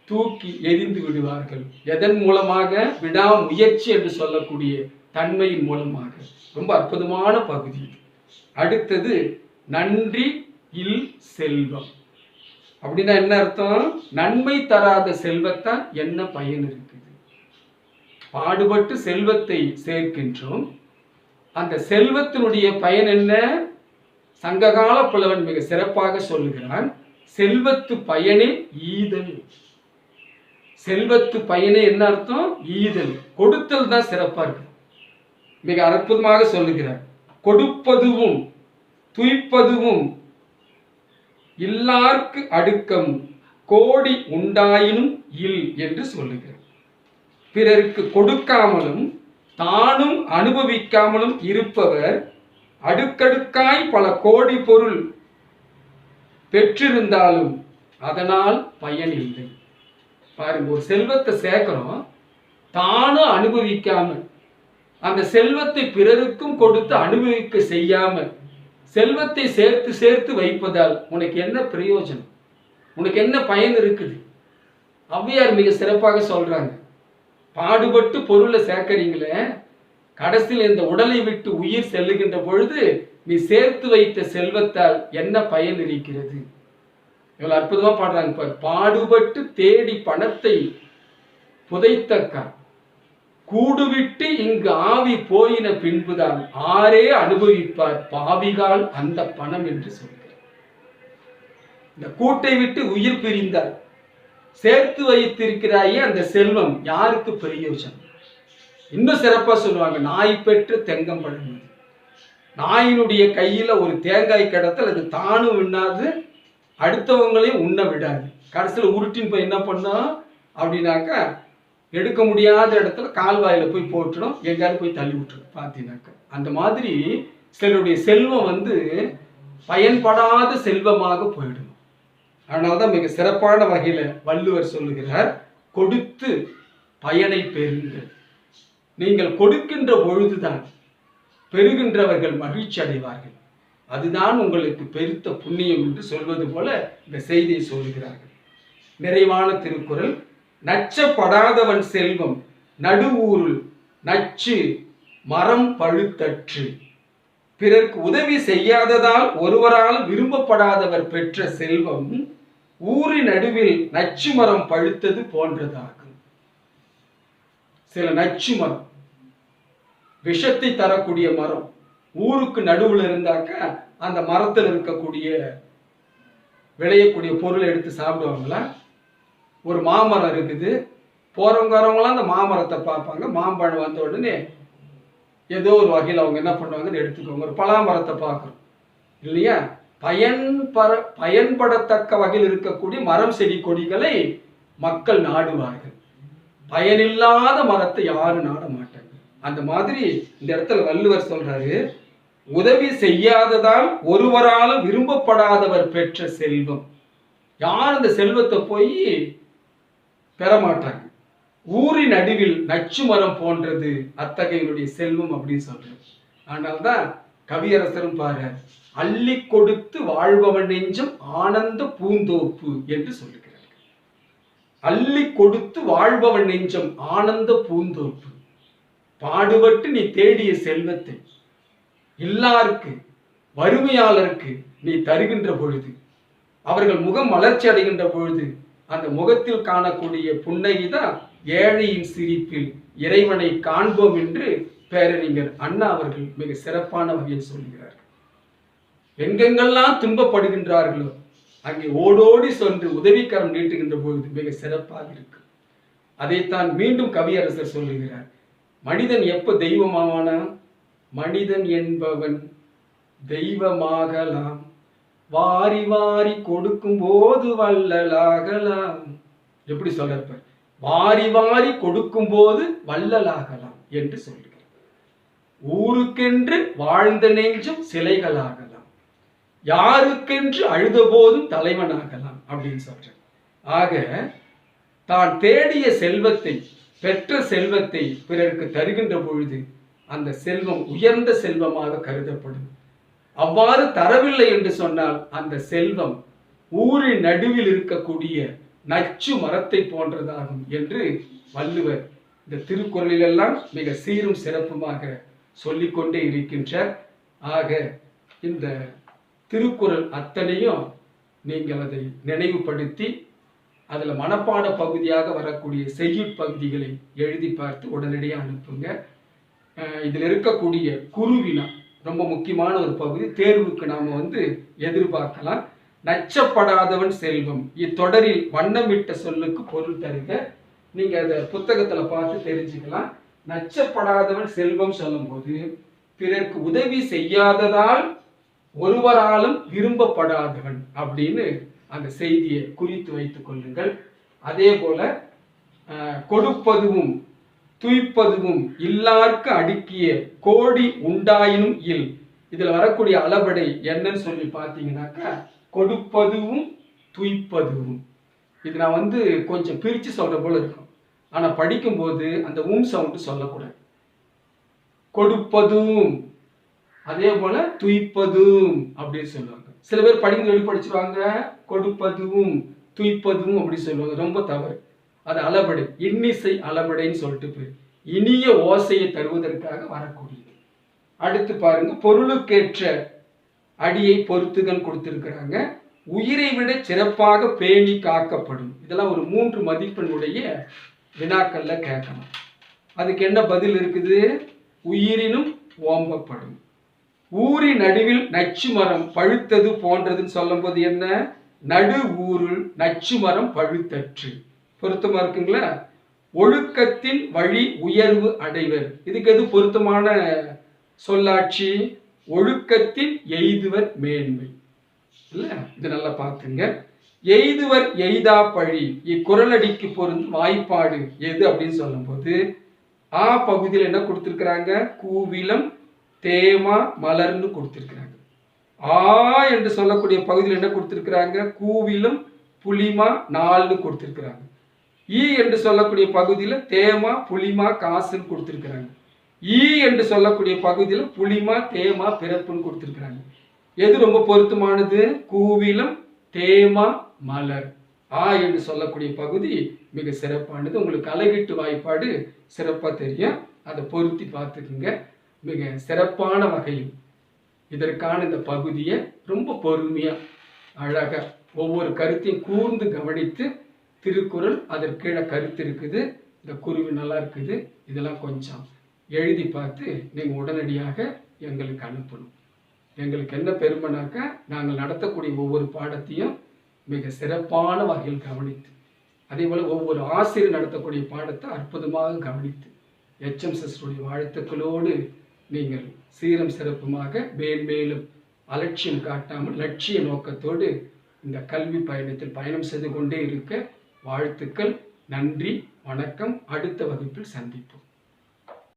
தூக்கி எரிந்து விடுவார்கள். எதன் மூலமாக? விடாமுயற்சி என்று சொல்லக்கூடிய தன்மையின் மூலமாக. ரொம்ப அற்புதமான பகுதி. அடுத்தது நன்றி இல் செல்வம். அப்படின்னா என்ன அர்த்தம்? நன்மை தராத செல்வத்தான் என்ன பயன் இருக்குது? பாடுபட்டு செல்வத்தை சேர்க்கின்றோம். அந்த செல்வத்தினுடைய பயன் என்ன? சங்ககால புலவன் மிக சிறப்பாக சொல்லுகிறான், செல்வத்து பயனே ஈதல். செல்வத்து பயனே என்ன அர்த்தம்? ஈதல், கொடுத்தல் தான் சிறப்பா இருக்கு. மிக அற்புதமாக சொல்லுகிறார், கொடுப்பதுவும் துய்ப்பதுவும் இல்லார்க்கு அடுக்கம் கோடி உண்டாயினும் இல் என்று சொல்லுகிறார். பிறருக்கு கொடுக்காமலும் தானும் அனுபவிக்காமலும் இருப்பவர் அடுக்கடுக்காய் பல கோடி பொருள் பெற்றிருந்தாலும் அதனால் பயன் இல்லை. பாருங்க, ஒரு செல்வத்தை சேர்க்கிறோம், தானும் அனுபவிக்காம அந்த செல்வத்தை பிறருக்கும் கொடுத்து அனுபவிக்க செய்யாம செல்வத்தை சேர்த்து சேர்த்து வைப்பதால் உனக்கு என்ன பிரயோஜனம், உனக்கு என்ன பயன் இருக்குது? ஔவையார் மிக சிறப்பாக சொல்றாங்க, பாடுபட்டு பொருளை சேர்க்கறீங்களே, கடைசியில் இந்த உடலை விட்டு உயிர் செல்லுகின்ற பொழுது நீ சேர்த்து வைத்த செல்வத்தால் என்ன பயன் இருக்கிறது? இவ்வளவு அற்புதமா பாடுறாங்க. பாடுபட்டு தேடி பணத்தை புதைத்தக்கா கூடுவிட்டு இங்கு ஆவி போயின பின்புதான் ஆரே அனுபவிப்பார் பாவிகால் அந்த பணம் என்று சொல்கிறார். இந்த கூட்டை விட்டு உயிர் பிரிந்தார், சேர்த்து வைத்திருக்கிறாயே அந்த செல்வம் யாருக்கு பிரயோஜனம்? இன்னும் சிறப்பா சொல்லுவாங்க, நாய் பெற்று தெங்கம்பழம். நாயினுடைய கையில ஒரு தேங்காய் கிடத்தல் அது தானும் உண்ணாது அடுத்தவங்களையும் உண்ண விடாது. கடைசியில் உருட்டின் போய் என்ன பண்ணோம் அப்படின்னாக்கா, எடுக்க முடியாத இடத்துல கால்வாயில போய் போட்டுடும், எங்கேயாவது போய் தள்ளி விட்டுரும். பார்த்தீங்கன்னாக்கா அந்த மாதிரி சிலருடைய செல்வம் பயன்படாத செல்வமாக போயிடும். அதனால்தான் மிக சிறப்பான வகையில வள்ளுவர் சொல்லுகிறார், கொடுத்து பயனை பெறுங்கள். நீங்கள் கொடுக்கின்ற பொழுதுதான் பெறுகின்றவர்கள் மகிழ்ச்சி அடைவார்கள், அதுதான் உங்களுக்கு பெருத்த புண்ணியம் என்று சொல்வது போல இந்த செய்தியை சொல்கிறார்கள். நிறைவான திருக்குறள், நச்சப்படாதவன் செல்வம் நடுவூருள் நச்சு மரம் பழுத்தற்று. பிறர்க்கு உதவி செய்யாததால் ஒருவரால் விரும்பப்படாதவர் பெற்ற செல்வம் ஊரின் நடுவில் நச்சு மரம் பழுத்தது போன்றதாகும். சில நச்சு மரம், விஷத்தை தரக்கூடிய மரம் ஊருக்கு நடுவில் இருந்தாக்க அந்த மரத்தில் இருக்கக்கூடிய விளையக்கூடிய பொருளை எடுத்து சாப்பிடுவாங்களா? ஒரு மாமரம் இருக்குது, போறவங்காரவங்களாம் அந்த மாமரத்தை பார்ப்பாங்க, மாம்பழம் வந்த உடனே ஏதோ ஒரு வகையில் அவங்க என்ன பண்ணுவாங்கன்னு எடுத்துக்கோங்க. ஒரு பலாமரத்தை பார்க்குறோம் இல்லையா, பயன்படத்தக்க வகையில் இருக்கக்கூடிய மரம் செடி கொடிகளை மக்கள் நாடுவார்கள், பயனில்லாத மரத்தை யாரும் நாட மாட்டாங்க. அந்த மாதிரி இந்த இடத்துல வள்ளுவர் சொல்றாரு, உதவி செய்யாததால் ஒருவராலும் விரும்பப்படாதவர் பெற்ற செல்வம். யார் அந்த செல்வத்தை போய் பெற மாட்டாங்க. ஊரின் நடுவில் நச்சு மரம் போன்றது அத்தகையனுடைய செல்வம் அப்படின்னு சொல்றாரு. ஆனால்தான் கவியரசரும் பாரு, அள்ளி கொடுத்து வாழ்பவன் நெஞ்சம் ஆனந்த பூந்தோப்பு என்று சொல்லுகிறார். அள்ளி கொடுத்து வாழ்பவன் நெஞ்சம் ஆனந்த பூந்தோப்பு. பாடுபட்டு நீ தேடிய செல்வத்தை எல்லாருக்கு வறுமையாளருக்கு நீ தருகின்ற பொழுது, அவர்கள் முகம் மலர்ச்சி அடைகின்ற பொழுது அந்த முகத்தில் காணக்கூடிய புன்னகை தான் ஏழையின் சிரிப்பில் இறைவனை காண்போம் என்று பேரறிஞர் அண்ணா அவர்கள் மிக சிறப்பான வகையில் சொல்கிறார்கள். எங்கெங்கெல்லாம் துன்பப்படுகின்றார்களோ அங்கே ஓடோடி சென்று உதவிக்கரம் நீட்டுகின்ற பொழுது மிக சிறப்பாக இருக்கு. அதைத்தான் மீண்டும் கவியரசர் சொல்லுகிறார், மனிதன் எப்ப தெய்வமாவானா? மனிதன் என்பவன் தெய்வமாகலாம், வாரி வாரி கொடுக்கும் போது வள்ளலாகலாம். எப்படி சொல்றப்ப, வாரி வாரி கொடுக்கும் போது வள்ளலாகலாம் என்று சொல்லுகிறார். ஊருக்கென்று வாழ்ந்த நெஞ்சும் சிலைகளாகலாம், யாருக்கென்று அழுத போதும் தலைவனாகலாம் அப்படின்னு சொல்றார். ஆக தான் தேடிய செல்வத்தை, பெற்ற செல்வத்தை பிறருக்கு தருகின்ற பொழுது அந்த செல்வம் உயர்ந்த செல்வமாக கருதப்படும். அவ்வாறு தரவில்லை என்று சொன்னால் அந்த செல்வம் ஊரின் நடுவில் இருக்கக்கூடிய நச்சு மரத்தை போன்றதாகும் என்று வள்ளுவர் இந்த திருக்குறளிலெல்லாம் மிக சீரும் சிறப்புமாக சொல்லிக்கொண்டே இருக்கின்றார். ஆக இந்த திருக்குறள் அத்தனையும் நீங்கள் அதை நினைவுபடுத்தி அதில் மனப்பாட பகுதியாக வரக்கூடிய செய்யுட்பகுதிகளை எழுதி பார்த்து உடனடியாக அனுப்புங்க. இதில் இருக்கக்கூடிய குருவினா ரொம்ப முக்கியமான ஒரு பகுதி, தேர்வுக்கு நாம் எதிர்பார்க்கலாம். நச்சப்படாதவன் செல்வம், இத்தொடரில் வண்ணமிட்ட சொல்லுக்கு பொருள் தருக. நீங்கள் அதை புத்தகத்தில் பார்த்து தெரிஞ்சுக்கலாம். நச்சப்படாதவன் செல்வம் சொல்லும்போது பிறருக்கு உதவி செய்யாததால் ஒருவராலும் விரும்பப்படாதவன் அப்படின்னு அந்த செய்தியை குறித்து வைத்துக் கொள்ளுங்கள். அதே போல கொடுப்பதுவும் துய்ப்பதுவும் இல்லார்க்கு அடுக்கிய கோடி உண்டாயினும் இல். இதுல வரக்கூடிய அளபடை என்னன்னு சொல்லி பார்த்தீங்கன்னாக்கா கொடுப்பதுவும் துய்ப்பதுவும். இது நான் கொஞ்சம் பிரிச்சு சொல்ற போல இருக்கும், ஆனா படிக்கும்போது அந்த சவுண்டு சொல்லக்கூடாது. கொடுப்பதும் அதே போல துய்ப்பதும் அப்படின்னு சொல்லுவாங்க. சில பேர் படிக்கும் எப்படி படிச்சிருவாங்க, கொடுப்பதும் துய்ப்பதும் அப்படி சொல்லுவாங்க. ரொம்ப தவறு. அது அளபடை, இன்னிசை அளபடைன்னு சொல்லிட்டு போய் இனிய ஓசையை தருவதற்காக வரக்கூடியது. அடுத்து பாருங்க, பொருளுக்கேற்ற அடியை பொறுத்துகன் கொடுத்திருக்கிறாங்க. உயிரை விட சிறப்பாக பேணி காக்கப்படும். இதெல்லாம் ஒரு 3 மதிப்பெண்ணுடைய வினாக்கள்ல கேட்கணும். அதுக்கு என்ன பதில் இருக்குது? உயிரினும் ஓம்பப்படும். ஊரி நடுவில் நச்சு மரம் பழுத்தது போன்றதுன்னு சொல்லும் போது என்ன? நடு ஊருள் நச்சு மரம் பழுத்தற்று. பொருத்தமா இருக்குங்களா? ஒழுக்கத்தின் வழி உயர்வு அடைவர். இதுக்கு எது பொருத்தமான சொல்லாட்சி? ஒழுக்கத்தின் எய்துவர் மேன்மை. இல்ல, இது நல்லா பார்த்துங்க. எய்துவர் எய்தா பழி இக்குறளடிக்கு பொருந்தும் வாய்ப்பாடு எது அப்படின்னு சொல்லும் போது ஆ பகுதியில் என்ன கொடுத்திருக்கிறாங்க? கூவிலம் தேமா மலர்னு கொடுத்திருக்கிறாங்க. ஆ என்று சொல்லக்கூடிய பகுதியில் என்ன கொடுத்திருக்கிறாங்க? கூவிலம் புலிமா நாள்னு கொடுத்திருக்கிறாங்க. ஈ என்று சொல்லக்கூடிய பகுதியில் தேமா புலிமா காசுன்னு கொடுத்திருக்கிறாங்க. ஈ என்று சொல்லக்கூடிய பகுதியில் புலிமா தேமா பிறப்புன்னு கொடுத்திருக்கிறாங்க. எது ரொம்ப பொருத்தமானது? கூவிலம் தேமா மலர். ஆ என்று சொல்லக்கூடிய பகுதி மிக சிறப்பானது. உங்களுக்கு அழகிட்டு வாய்ப்பாடு சிறப்பா தெரியும், அதை பொருத்தி பார்த்துக்குங்க. மிக சிறப்பான வகையில் இதற்கான இந்த பகுதியை ரொம்ப பொறுமையா அழகா ஒவ்வொரு கருத்தையும் கூர்ந்து கவனித்து, திருக்குறள் அதற்கீழே கருத்து இருக்குது, இந்த குருவி நல்லா இருக்குது, இதெல்லாம் கொஞ்சம் எழுதி பார்த்து நீங்கள் உடனடியாக எங்களுக்கு அனுப்பணும். எங்களுக்கு என்ன பெருமைனாக்கா, நாங்கள் நடத்தக்கூடிய ஒவ்வொரு பாடத்தையும் மிக சிறப்பான வகையில் கவனித்து, அதே போல் ஒவ்வொரு ஆசிரியர் நடத்தக்கூடிய பாடத்தை அற்புதமாக கவனித்து, HMSS வாழ்த்துக்களோடு நீங்கள் சீரம் சிறப்புமாக மேன்மேலும் அலட்சியம் காட்டாமல் லட்சிய நோக்கத்தோடு இந்த கல்வி பயணத்தில் பயணம் செய்து கொண்டே இருக்க வாழ்த்துக்கள். நன்றி, வணக்கம். அடுத்த வகுப்பில் சந்திப்போம்.